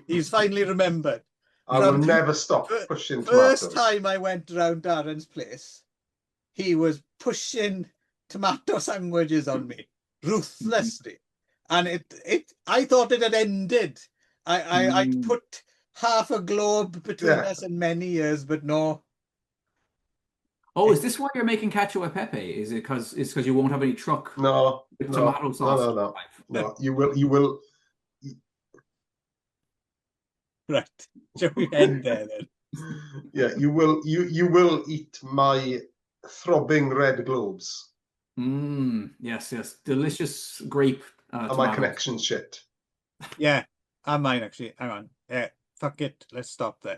He's finally remembered.
I will never stop pushing
tomatoes.
First
time I went around Darren's place, he was pushing tomato sandwiches on me ruthlessly. And I thought it had ended. I'd put half a globe between us and many years, but no.
Oh, is this why you're making cacio e pepe? Is it because you won't have any truck?
No,
with tomato sauce.
No. You will.
Right. Shall we end there then?
Yeah, you will eat my throbbing red globes.
Yes. Delicious grape.
And my connection shit.
Yeah, and mine actually. Hang on. Yeah, fuck it. Let's stop there.